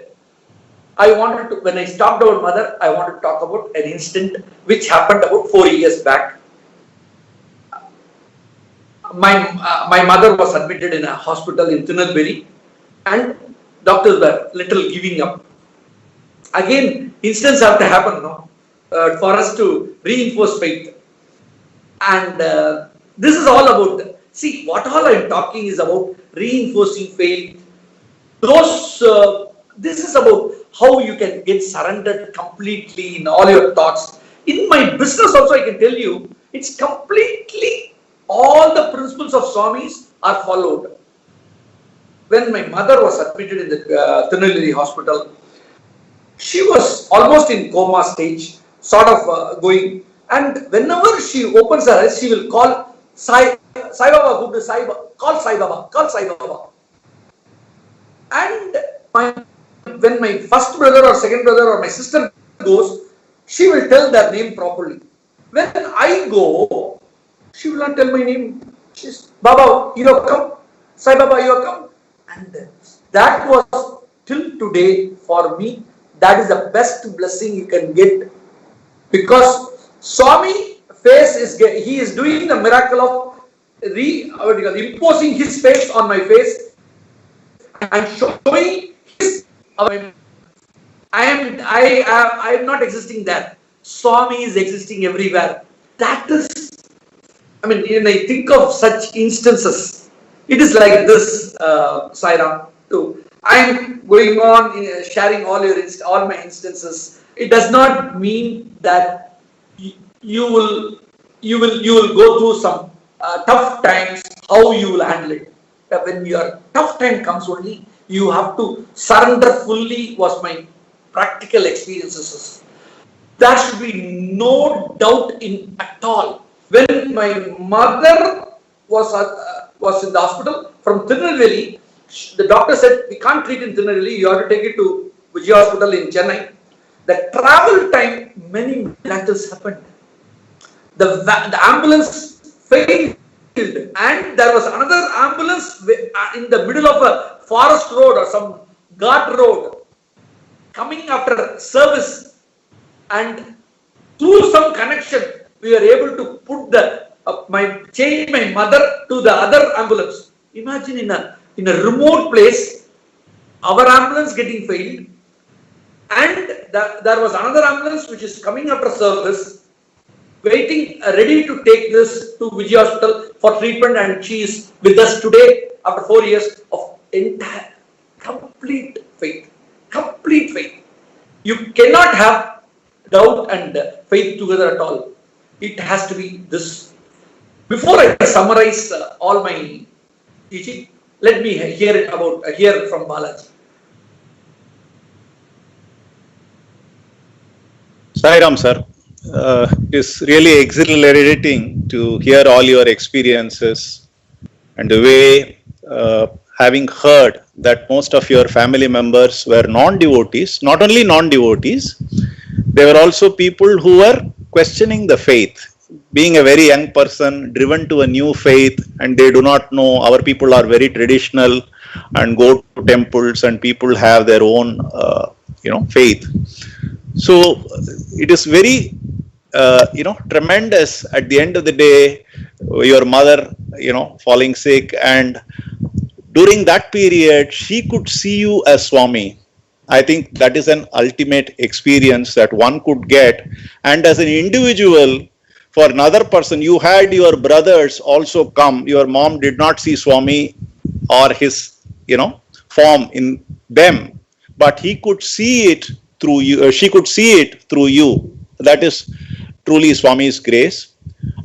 I wanted to, when I talked about mother, I want to talk about an incident which happened about 4 years back. My mother was admitted in a hospital in Tirunelveli, and doctors were little giving up. Again, incidents have to happen, no, for us to reinforce faith. And this is all about, see, what all I am talking is about reinforcing faith. This is about how you can get surrendered completely in all your thoughts. In my business also, I can tell you, it's completely, all the principles of Swamis are followed. When my mother was admitted in the Tirunelveli hospital, she was almost in coma stage, sort of going, and whenever she opens her eyes, she will call Sai Baba, call Sai Baba, call Sai Baba. And when my first brother or second brother or my sister goes, she will tell their name properly. When I go, she will not tell my name. She's, Baba, you have come. Sai Baba, you have come. And that was till today for me. That is the best blessing you can get, because Swami face is, he is doing the miracle of imposing his face on my face and showing his. I am not existing there. Swami is existing everywhere. That is, I mean, when I think of such instances, it is like this, Sai Ram, too. I am going on sharing all my instances. It does not mean that you will go through some tough times. How you will handle it? When your tough time comes, only you have to surrender fully. Was my practical experiences. There should be no doubt in at all. When my mother was in the hospital from Tirunelveli, the doctor said, we can't treat in Tirunelveli, you have to take it to Vijay Hospital in Chennai. The travel time, many miracles happened. The ambulance failed, and there was another ambulance in the middle of a forest road or some ghat road coming after service, and through some connection, we were able to put change my mother to the other ambulance. Imagine in a remote place, our ambulance getting failed, and there was another ambulance which is coming after service, waiting, ready to take this to Vijay Hospital for treatment, and she is with us today after 4 years of entire, complete faith. Complete faith. You cannot have doubt and faith together at all. It has to be this. Before I summarize all my teaching, let me hear from Balaji. Sai Ram sir, it is really exhilarating to hear all your experiences and the way, having heard that most of your family members were non-devotees, not only non-devotees, they were also people who were questioning the faith. Being a very young person, driven to a new faith, and they do not know, our people are very traditional and go to temples, and people have their own, faith. So it is very, tremendous at the end of the day, your mother, falling sick, and during that period, she could see you as Swami. I think that is an ultimate experience that one could get. And as an individual, for another person, you had your brothers also come. Your mom did not see Swami or his, form in them, but he could see it through you. She could see it through you. That is truly Swami's grace.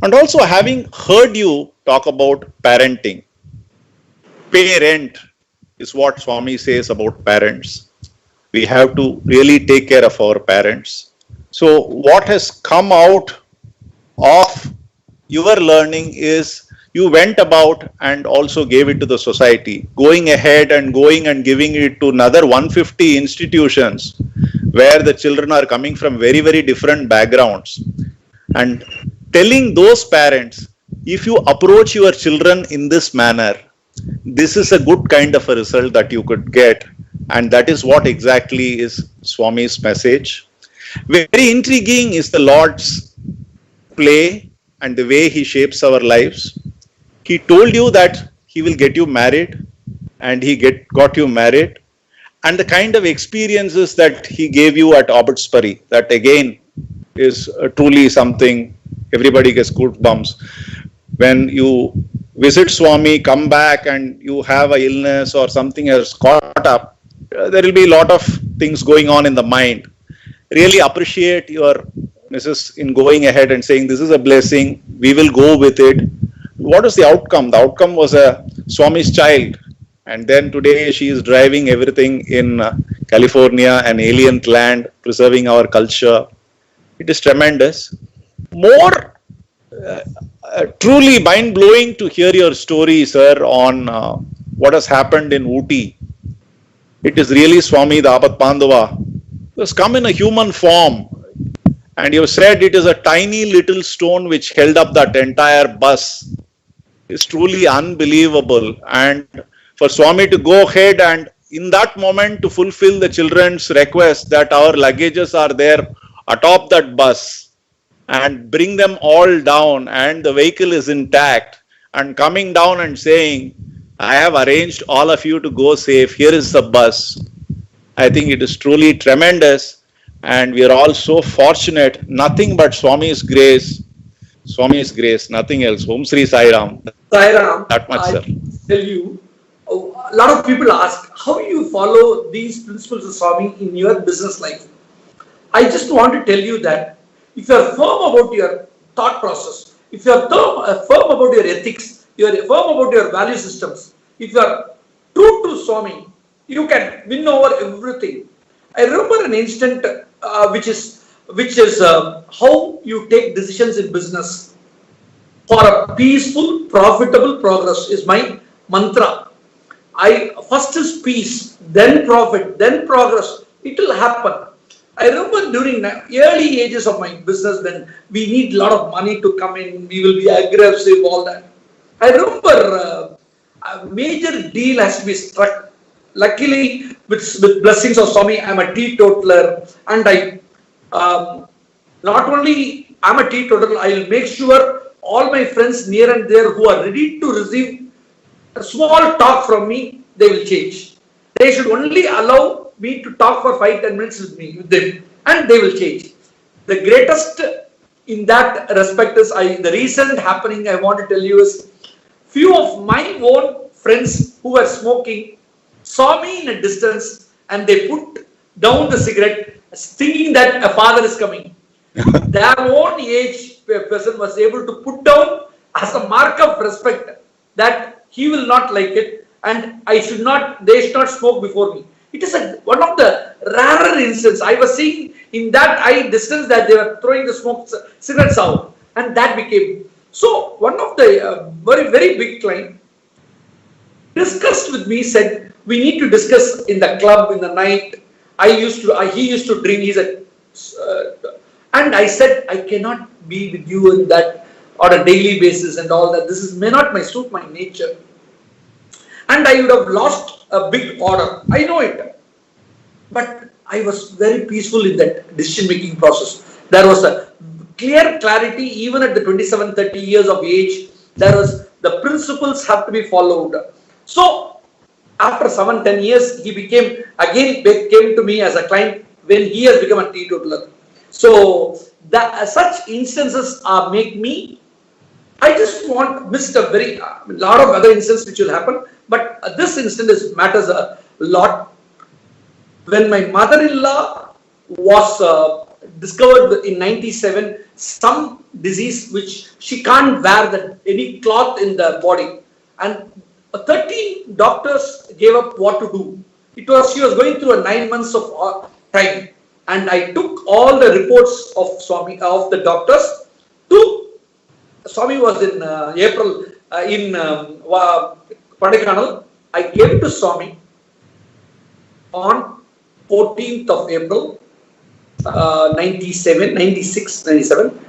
And also, having heard you talk about parenting, parent is what Swami says about parents. We have to really take care of our parents. So what has come out of your learning is you went about and also gave it to the society, going ahead and going and giving it to another 150 institutions where the children are coming from very, very different backgrounds, and telling those parents, if you approach your children in this manner, this is a good kind of a result that you could get. And that is what exactly is Swami's message. Very intriguing is the Lord's play and the way he shapes our lives. He told you that he will get you married, and he got you married. And the kind of experiences that he gave you at Abbotsbury, that again is truly something, everybody gets goosebumps. When you visit Swami, come back and you have a illness or something has caught up, there will be a lot of things going on in the mind. Really appreciate your Mrs. in going ahead and saying, this is a blessing, we will go with it. What is the outcome? The outcome was a Swami's child. And then today she is driving everything in California, an alien land, preserving our culture. It is tremendous. More truly mind-blowing to hear your story, sir, on what has happened in Ooty. It is really Swami, the Apat Pandava, who has come in a human form. And you said it is a tiny little stone which held up that entire bus. It's truly unbelievable. And for Swami to go ahead and in that moment to fulfill the children's request that our luggages are there atop that bus, and bring them all down, and the vehicle is intact, and coming down and saying, I have arranged all of you to go safe, here is the bus. I think it is truly tremendous, and we are all so fortunate. Nothing but Swami's grace, nothing else. Om Sri Sai Ram. Sai Ram, That much, sir. Tell you, a lot of people ask, how you follow these principles of Swami in your business life? I just want to tell you that if you are firm about your thought process, if you are firm about your ethics, you are firm about your value systems, if you are true to Swami, you can win over everything. I remember an instant which is how you take decisions in business. For a peaceful, profitable progress is my mantra. First is peace, then profit, then progress. It will happen. I remember during the early ages of my business, when we need a lot of money to come in, we will be aggressive, all that. I remember a major deal has to be struck. Luckily, with blessings of Swami, I am a teetotaler, and not only I am a teetotaler, I will make sure all my friends near and there who are ready to receive a small talk from me, they will change. They should only allow me to talk for 5-10 minutes with them, and they will change. The greatest in that respect is the recent happening I want to tell you is, few of my own friends who were smoking saw me in a distance, and they put down the cigarette thinking that a father is coming. Their own age person was able to put down as a mark of respect that he will not like it, and they should not smoke before me. It is one of the rarer instances. I was seeing in that eye distance that they were throwing the smoke cigarettes out, and that became. So one of the very, very big client discussed with me, said, we need to discuss in the club in the night. He used to drink. He said, and I said, I cannot be with you in that on a daily basis and all that. May not suit my nature. And I would have lost a big order. I know it. But I was very peaceful in that decision-making process. There was a clear clarity, even at the 27, 30 years of age. There was, the principles have to be followed. So, after 7-10 years, he came to me as a client when he has become a teetotaler. So, such instances make me, I just missed a lot of other instances which will happen, but this instance matters a lot. When my mother-in-law was discovered in 97, some disease which she can't wear any cloth in the body, and 13 doctors gave up what to do. She was going through a 9 months of time, and I took all the reports of Swami, of the doctors to Swami was in April in Padikanal. I came to Swami on 14th of April 96, 97,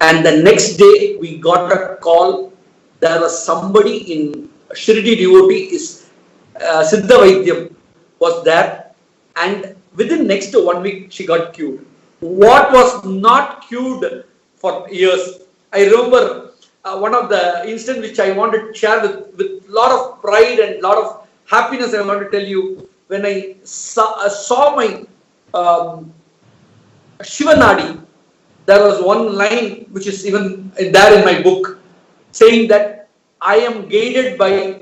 and the next day we got a call. There was somebody in Shirdi devotee is Siddha Vaidyam was there, and within next 1 week she got cured. What was not cured for years. I remember one of the incidents which I wanted to share with lot of pride and lot of happiness. I want to tell you, when I saw my Shivanadi, there was one line which is even there in my book, saying that I am guided by a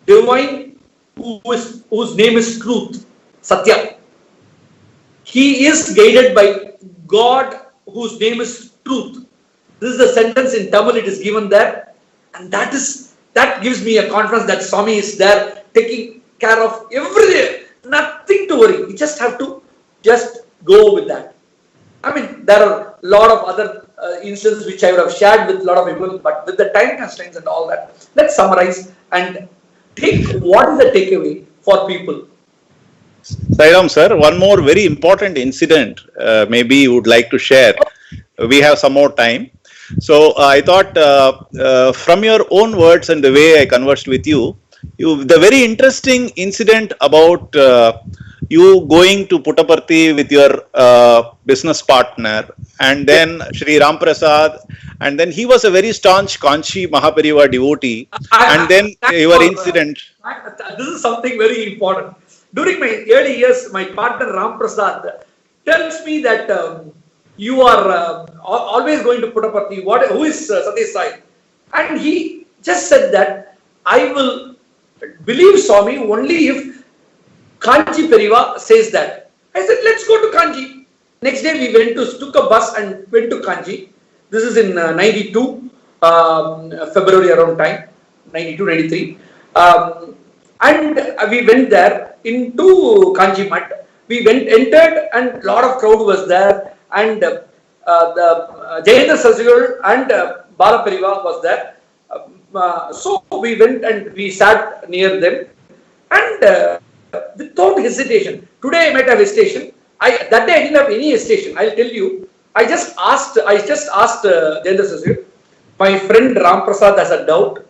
divine whose name is Truth, Satya. He is guided by God whose name is Truth. This is the sentence in Tamil, it is given there, and that gives me a confidence that Swami is there taking care of everything. Nothing to worry. You just have to go with that. I mean, there are a lot of other instances which I would have shared with a lot of people, but with the time constraints and all that, let's summarize and take what is the takeaway for people. Sairam sir, one more very important incident maybe you would like to share. We have some more time. So I thought from your own words and the way I conversed with you, the very interesting incident about you going to Puttaparthi with your business partner, and then Sri Ram Prasad, and then he was a very staunch Kanchi Mahaparivar devotee, and then your incident. This is something very important. During my early years, my partner Ram Prasad tells me that you are always going to Puttaparthi. Who is Satya Sai? And he just said that I will believe Swami only if Kanchi Periva says that. I said, let's go to Kanchi. Next day we took a bus and went to Kanchi. This is in 92, February around time, 92, 93. And we went there into Kanchi Mat. We entered, and a lot of crowd was there, and the Jayendra Sasigal and Bala Periva was there. So we went and we sat near them, and without hesitation. Today I might have hesitation. That day I didn't have any hesitation. I'll tell you. I just asked Jayendra Sasigal. My friend Ram Prasad has a doubt.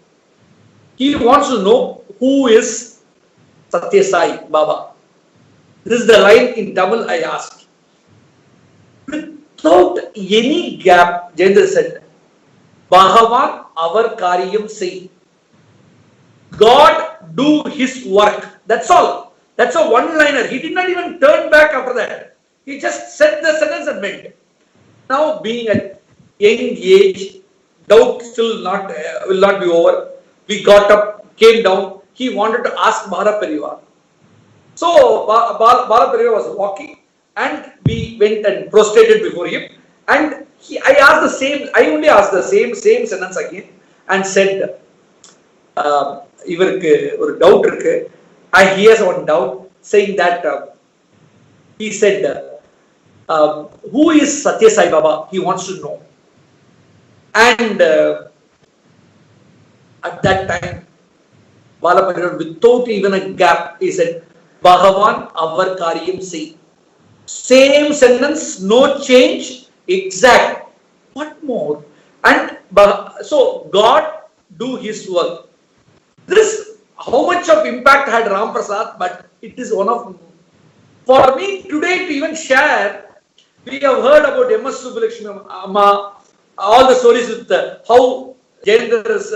He wants to know who is Satya Sai Baba. This is the line in Tamil I asked. Without any gap, Jayendra said, Bhagavan our karyam say. God do his work. That's all. That's a one-liner. He did not even turn back after that. He just said the sentence and went. Now, being at young age, doubt still will not be over. We got up, came down. He wanted to ask Bala Periva. So, Bala Periva was walking, and we went and prostrated before him. And I only asked the same sentence again, and said, இவருக்கு ஒரு doubt இருக்கு. He has one doubt. saying that he said, who is Satya Sai Baba? He wants to know. And at that time, Balaparivar, without even a gap, he said, Bhagavan our karyam say. Same sentence, no change, exact. What more? And so God do his work. This, how much of impact had Ram Prasad, but it is one of, for me today to even share, we have heard about M.S. Subbulakshmi Amma, all the stories with how Jayendra's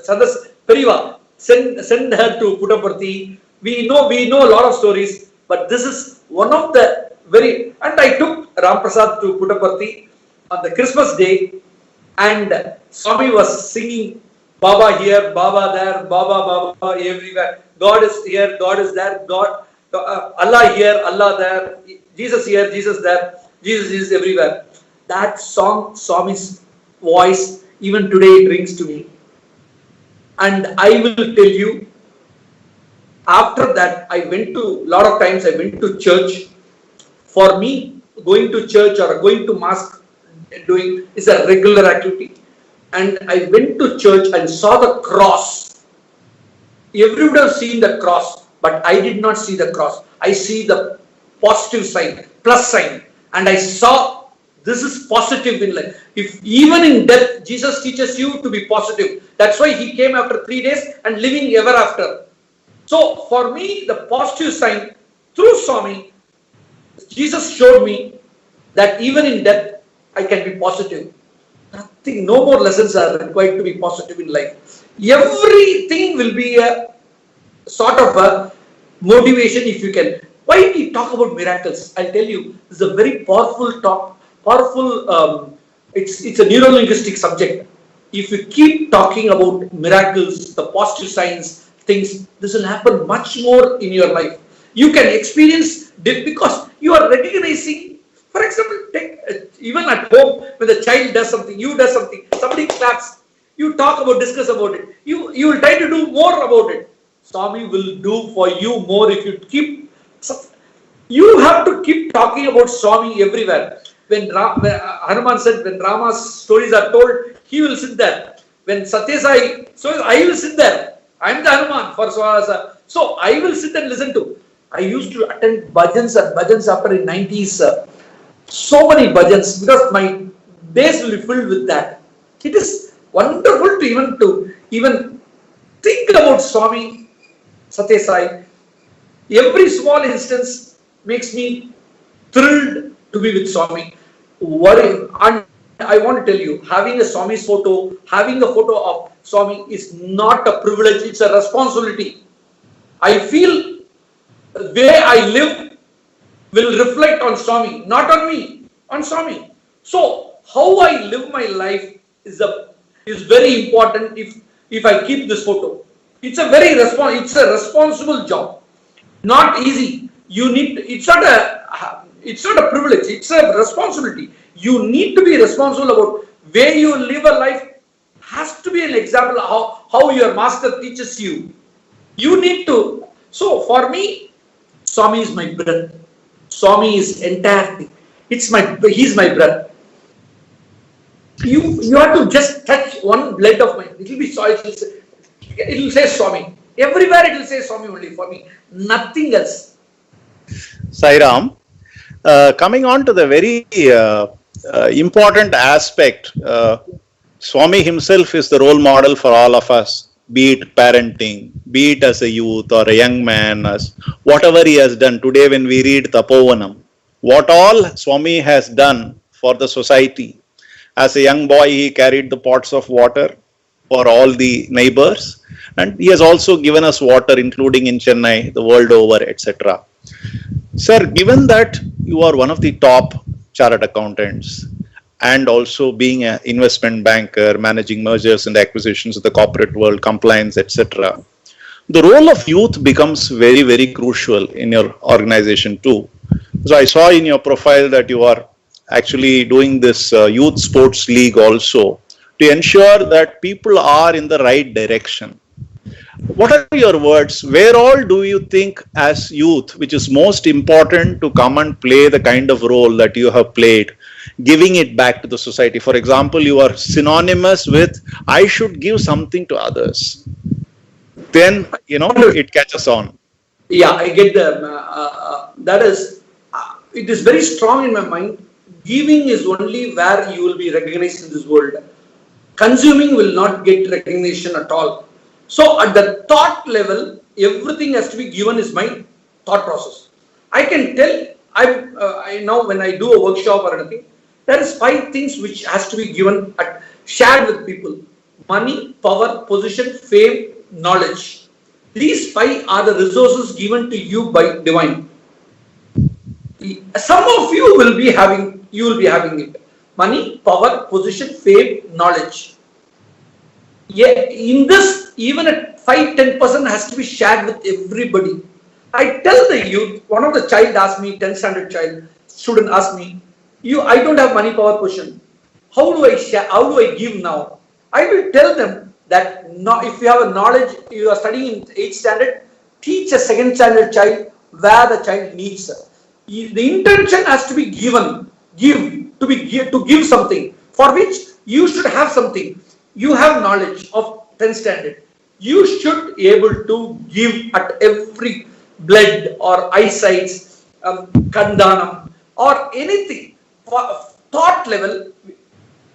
Sandas Periva send her to Puttaparthi. We know a lot of stories, but this is one of the very, and I took Ram Prasad to Puttaparthi on the Christmas day, and Swami was singing Baba here, Baba there, Baba, Baba everywhere. God is here, God is there, God, Allah here, Allah there, Jesus here, Jesus there, Jesus is everywhere. That song, Swami's voice, even today it rings to me. And I will tell you, after that, I went to, a lot of times I went to church. For me, going to church or going to mosque doing is a regular activity. And I went to church and saw the cross. Everyone would have seen the cross, but I did not see the cross. I see the positive sign, plus sign. And I saw this is positive in life. If even in death, Jesus teaches you to be positive. That's why he came after 3 days and living ever after. So for me, the positive sign through Swami, Jesus showed me that even in death, I can be positive. Nothing, no more lessons are required to be positive in life. Everything will be a sort of a motivation if you can. Why we talk about miracles? I'll tell you, this is a very powerful talk. It's a neuro-linguistic subject. If you keep talking about miracles, the positive signs, things, this will happen much more in your life. You can experience this because you are recognizing. For example, even at home, when the child does something, you do something, somebody claps, you talk about, discuss about it. You will try to do more about it. Swami will do for you more if you keep. You have to keep talking about Swami everywhere. When Hanuman said, when Rama's stories are told, he will sit there. When Satya Sai, so I will sit there. I am the Hanuman for Swasa. So I will sit and listen to. I used to attend bhajans and bhajans after in 90s. So many bhajans because my days will be filled with that. It is wonderful to even think about Swami Satya Sai. Every small instance makes me thrilled to be with Swami. And I want to tell you, having a Swami's photo, having a photo of Swami is not a privilege, it's a responsibility. I feel the way I live will reflect on Swami, not on me, on Swami. So how I live my life is very important if I keep this photo. It's a responsible job. Not easy. It's not a privilege, it's a responsibility. You need to be responsible about where you live a life. Has to be an example of how your master teaches you. You need to. So for me, Swami is my breath. Swami is entire thing. He's my breath. You have to just touch one blade of mine. It will be soil. It will say Swami. Everywhere it will say Swami only for me. Nothing else. Sairam, coming on to the very important aspect, Swami himself is the role model for all of us, be it parenting, be it as a youth or a young man, as whatever he has done. Today when we read Tapovanam, what all Swami has done for the society. As a young boy, he carried the pots of water for all the neighbors, and he has also given us water, including in Chennai, the world over, etc. Sir, given that you are one of the top chartered accountants and also being an investment banker, managing mergers and acquisitions of the corporate world, compliance, etc., the role of youth becomes very, very crucial in your organization too. So I saw in your profile that you are actually doing this youth sports league also to ensure that people are in the right direction. What are your words? Where all do you think as youth, which is most important to come and play the kind of role that you have played, giving it back to the society? For example, you are synonymous with, I should give something to others. Then, it catches on. Yeah, I get that is, it is very strong in my mind. Giving is only where you will be recognized in this world. Consuming will not get recognition at all. So at the thought level, everything has to be given is my thought process. I can tell, I now when I do a workshop or anything, there is 5 things which has to be given, shared with people. Money, power, position, fame, knowledge. These 5 are the resources given to you by divine. Some of you will be having it. Money, power, position, fame, knowledge. Yeah, in this, even at 5-10% has to be shared with everybody. I tell the youth, one of the child asked me, 10th standard child, student asked me, I don't have money, power, position. How do I share? How do I give now? I will tell them that if you have a knowledge, you are studying in 8th standard, teach a 2nd standard child where the child needs. The intention has to be given, to give something for which you should have something. You have knowledge of 10th standard. You should be able to give at every blood or eyesight, kandanam or anything. For thought level,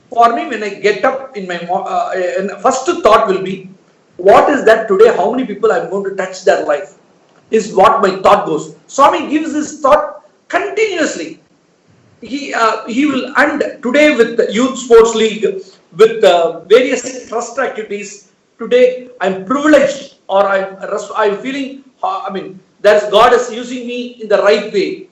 for me, when I get up in my first thought will be, what is that today? How many people I'm going to touch their life? Is what my thought goes. Swami gives his thought continuously. He will, and today with the Youth Sports League, with various trust activities, today I'm privileged, or I'm feeling, there's God is using me in the right way.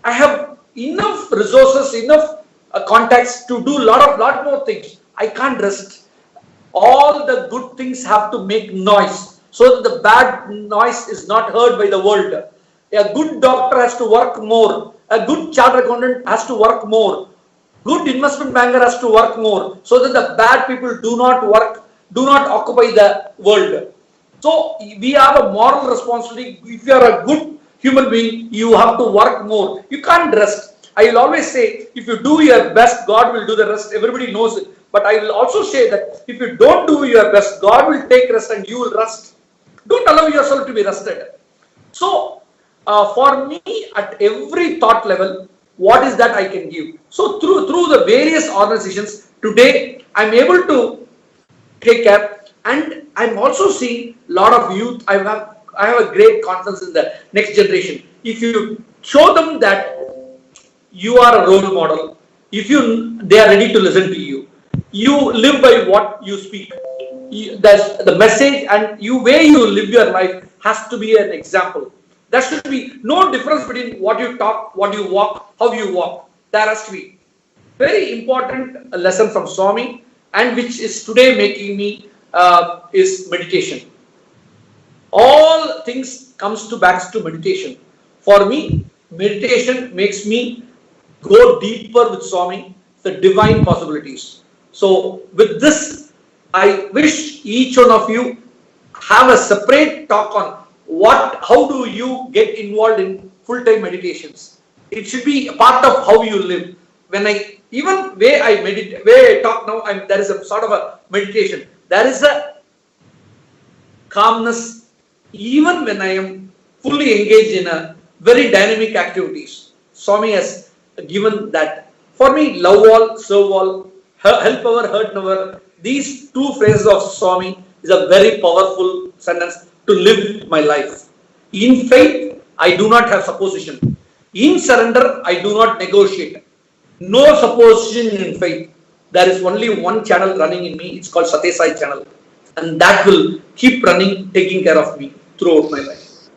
I have enough resources, enough contacts to do lot more things. I can't rest. All the good things have to make noise, so that the bad noise is not heard by the world. A good doctor has to work more. A good chartered accountant has to work more. Good investment banker has to work more, so that the bad people do not occupy the world. So we have a moral responsibility. If you are a good human being, you have to work more. You can't rest. I will always say, if you do your best, God will do the rest. Everybody knows it. But I will also say that if you don't do your best, God will take rest and you will rest. Don't allow yourself to be rested. So for me, at every thought level, what is that I can give? So through the various organizations, today I'm able to take care, and I'm also seeing a lot of youth. I have a great confidence in the next generation. If you show them that you are a role model, they are ready to listen to you. You live by what you speak. That's the message, and way you live your life has to be an example. There should be no difference between what you talk, what you walk, how you walk. There has to be very important lesson from Swami, and which is today making me is meditation. All things comes back to meditation. For me, meditation makes me go deeper with Swami, the divine possibilities. So with this, I wish each one of you have a separate talk on how do you get involved in full-time meditations. It should be a part of how you live. When way I talk now, there is a sort of a meditation. There is a calmness, even when I am fully engaged in a very dynamic activities. Swami has given that. For me, love all, serve all, help our, hurt never. These 2 phrases of Swami is a very powerful sentence to live my life. In faith, I do not have supposition. In surrender, I do not negotiate. No supposition in faith. There is only one channel running in me. It's called Satya Sai channel. And that will keep running, taking care of me throughout my life.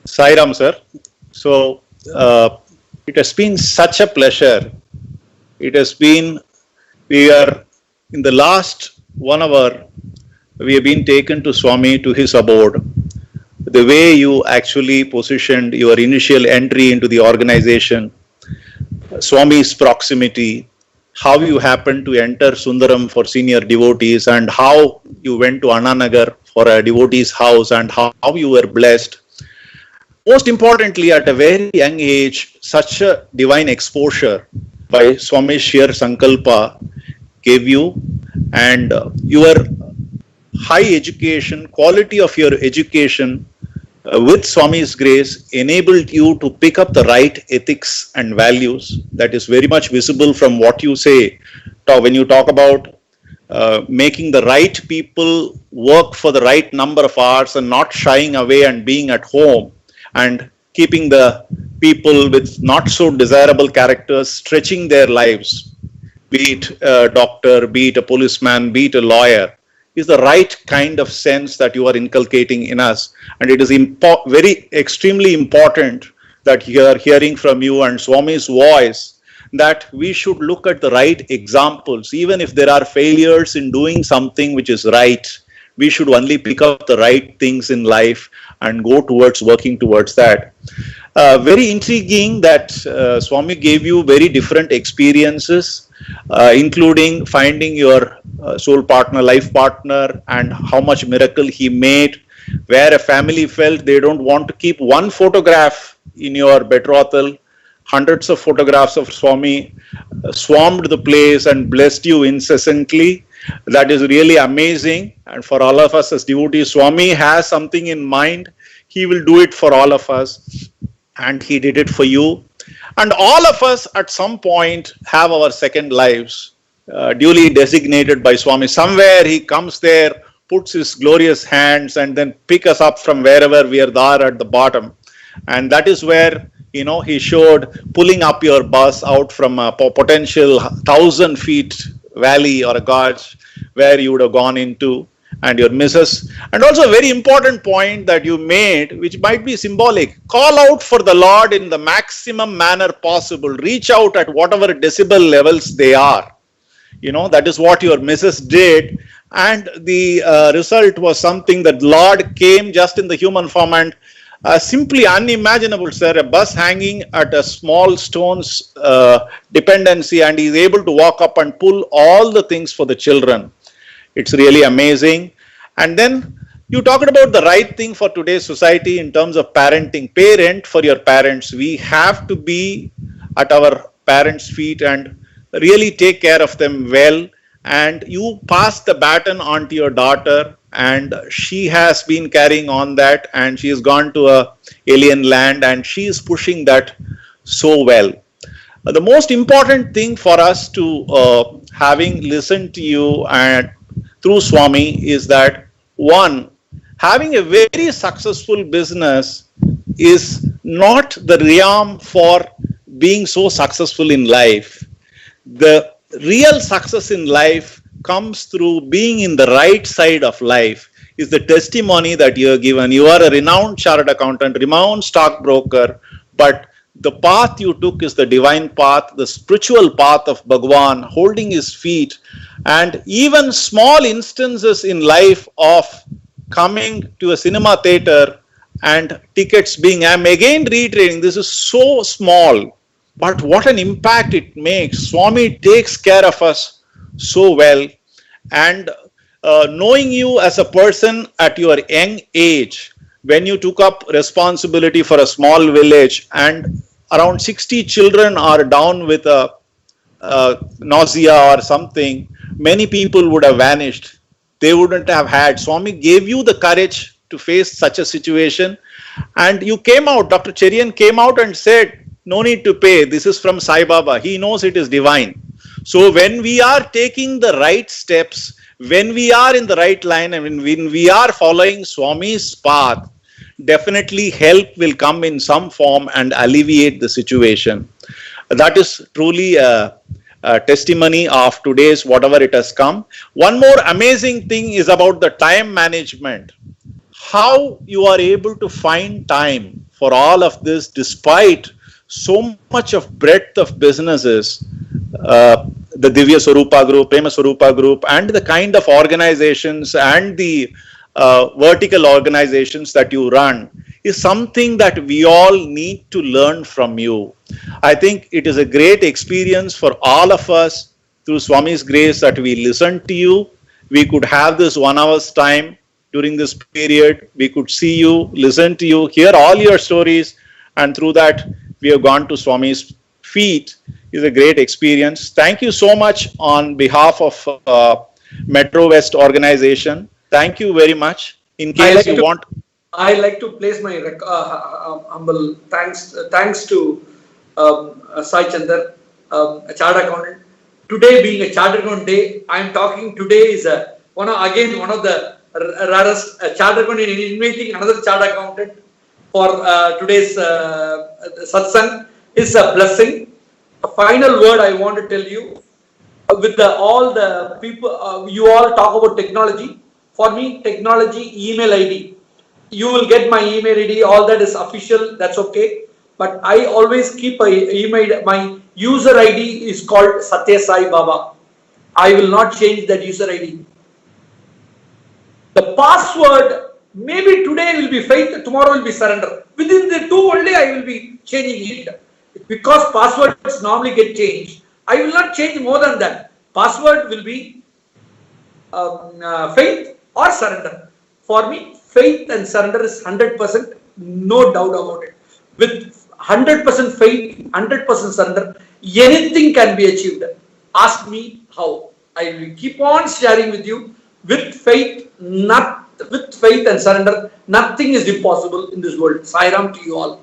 Sai Ram, sir. So, it has been such a pleasure. We are in the last 1 hour, we have been taken to Swami, to his abode. The way you actually positioned your initial entry into the organization, Swami's proximity, how you happened to enter Sundaram for senior devotees, and how you went to Annanagar for a devotee's house, and how you were blessed. Most importantly, at a very young age, such a divine exposure by Swami Shir Sankalpa gave you, and your high education, quality of your education with Swami's grace enabled you to pick up the right ethics and values. That is very much visible from what you say when you talk about making the right people work for the right number of hours and not shying away and being at home, and keeping the people with not so desirable characters stretching their lives, be it a doctor, be it a policeman, be it a lawyer, is the right kind of sense that you are inculcating in us. And it is very extremely important that you are hearing from you and Swami's voice that we should look at the right examples. Even if there are failures in doing something which is right, we should only pick up the right things in life and go towards working towards that. Very intriguing that Swami gave you very different experiences, including finding your soul partner, life partner, and how much miracle he made, where a family felt they don't want to keep one photograph in your betrothal. Hundreds of photographs of Swami swarmed the place and blessed you incessantly. That is really amazing. And for all of us as devotees, Swami has something in mind. He will do it for all of us. And he did it for you. And all of us at some point have our second lives duly designated by Swami. Somewhere he comes there, puts his glorious hands, and then pick us up from wherever we are there at the bottom. And that is where, you know, he showed pulling up your bus out from a potential 1,000 feet valley or a gorge where you would have gone into, and your missus. And also a very important point that you made, which might be symbolic: call out for the Lord in the maximum manner possible. Reach out at whatever decibel levels they are. You know, that is what your missus did. And the result was something that Lord came just in the human form, and simply unimaginable, sir. A bus hanging at a small stone's dependency, and he is able to walk up and pull all the things for the children. It's really amazing. And then you talked about the right thing for today's society in terms of parenting. Parent for your parents. We have to be at our parents' feet and really take care of them well. And you pass the baton on to your daughter, and she has been carrying on that, and she has gone to a alien land, and she is pushing that so well. The most important thing for us to having listened to you and through Swami is that, one, having a very successful business is not the realm for being so successful in life. The real success in life comes through being in the right side of life. Is the testimony that you are given. You are a renowned chartered accountant, renowned stockbroker, but the path you took is the divine path, the spiritual path of Bhagwan, holding his feet. And even small instances in life of coming to a cinema theater and tickets being, I'm again reiterating, this is so small, but what an impact it makes. Swami takes care of us so well. And knowing you as a person at your young age, when you took up responsibility for a small village and around 60 children are down with a nausea or something, many people would have vanished. They wouldn't have had. Swami gave you the courage to face such a situation. And you came out, Dr. Cherian came out and said, no need to pay. This is from Sai Baba. He knows it is divine. So when we are taking the right steps, when we are in the right line, and when we are following Swami's path, definitely help will come in some form and alleviate the situation. That is truly a testimony of today's whatever it has come. One more amazing thing is about the time management. How you are able to find time for all of this despite so much of breadth of businesses, the Divya Swarupa Group, Prema Swarupa Group, and the kind of organizations and the vertical organizations that you run is something that we all need to learn from you. I think it is a great experience for all of us through Swami's grace that we listened to you. We could have this 1 hour's time during this period. We could see you, listen to you, hear all your stories, and through that, we have gone to Swami's feet. It's a great experience. Thank you so much on behalf of Metro West organization. Thank you very much. In case you want. I like to place my humble thanks to Sai Chandar, a chartered accountant. Today being a chartered accountant day, I am talking today is one of the rarest chartered accountant inviting another chartered accountant for today's satsang is a blessing. A final word I want to tell you with all the people, you all talk about technology. For me, technology, email ID. You will get my email ID, all that is official, that's okay. But I always keep my user ID is called Satya Sai Baba. I will not change that user ID. The password, maybe today will be faith, tomorrow will be surrender. Within the two only I will be changing it. Because passwords normally get changed, I will not change more than that. Password will be faith or surrender. For me, faith and surrender is 100%, no doubt about it. With 100% faith, 100% surrender, anything can be achieved. Ask me how. I will keep on sharing with you. With faith, with faith and surrender, nothing is impossible in this world. Sai Ram to you all.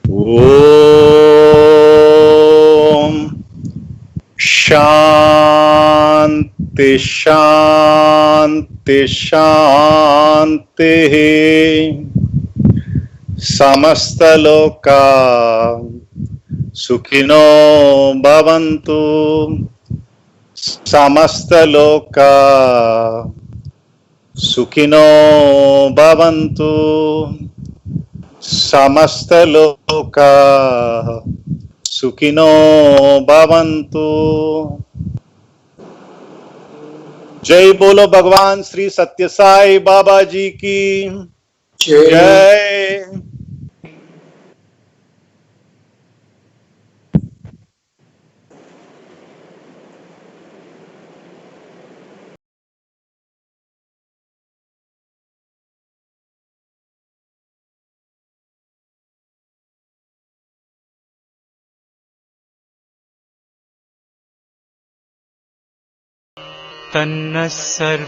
Om Shanti Shanti Shanti Samasta Loka Sukhino Bhavantu Samasta Loka Sukhino Bhavantu Samasta Loka Sukhino Bhavantu. जय बोलो भगवान श्री सत्य साई बाबा जी की जय. तन्नः सर्वप्रचोदयात्.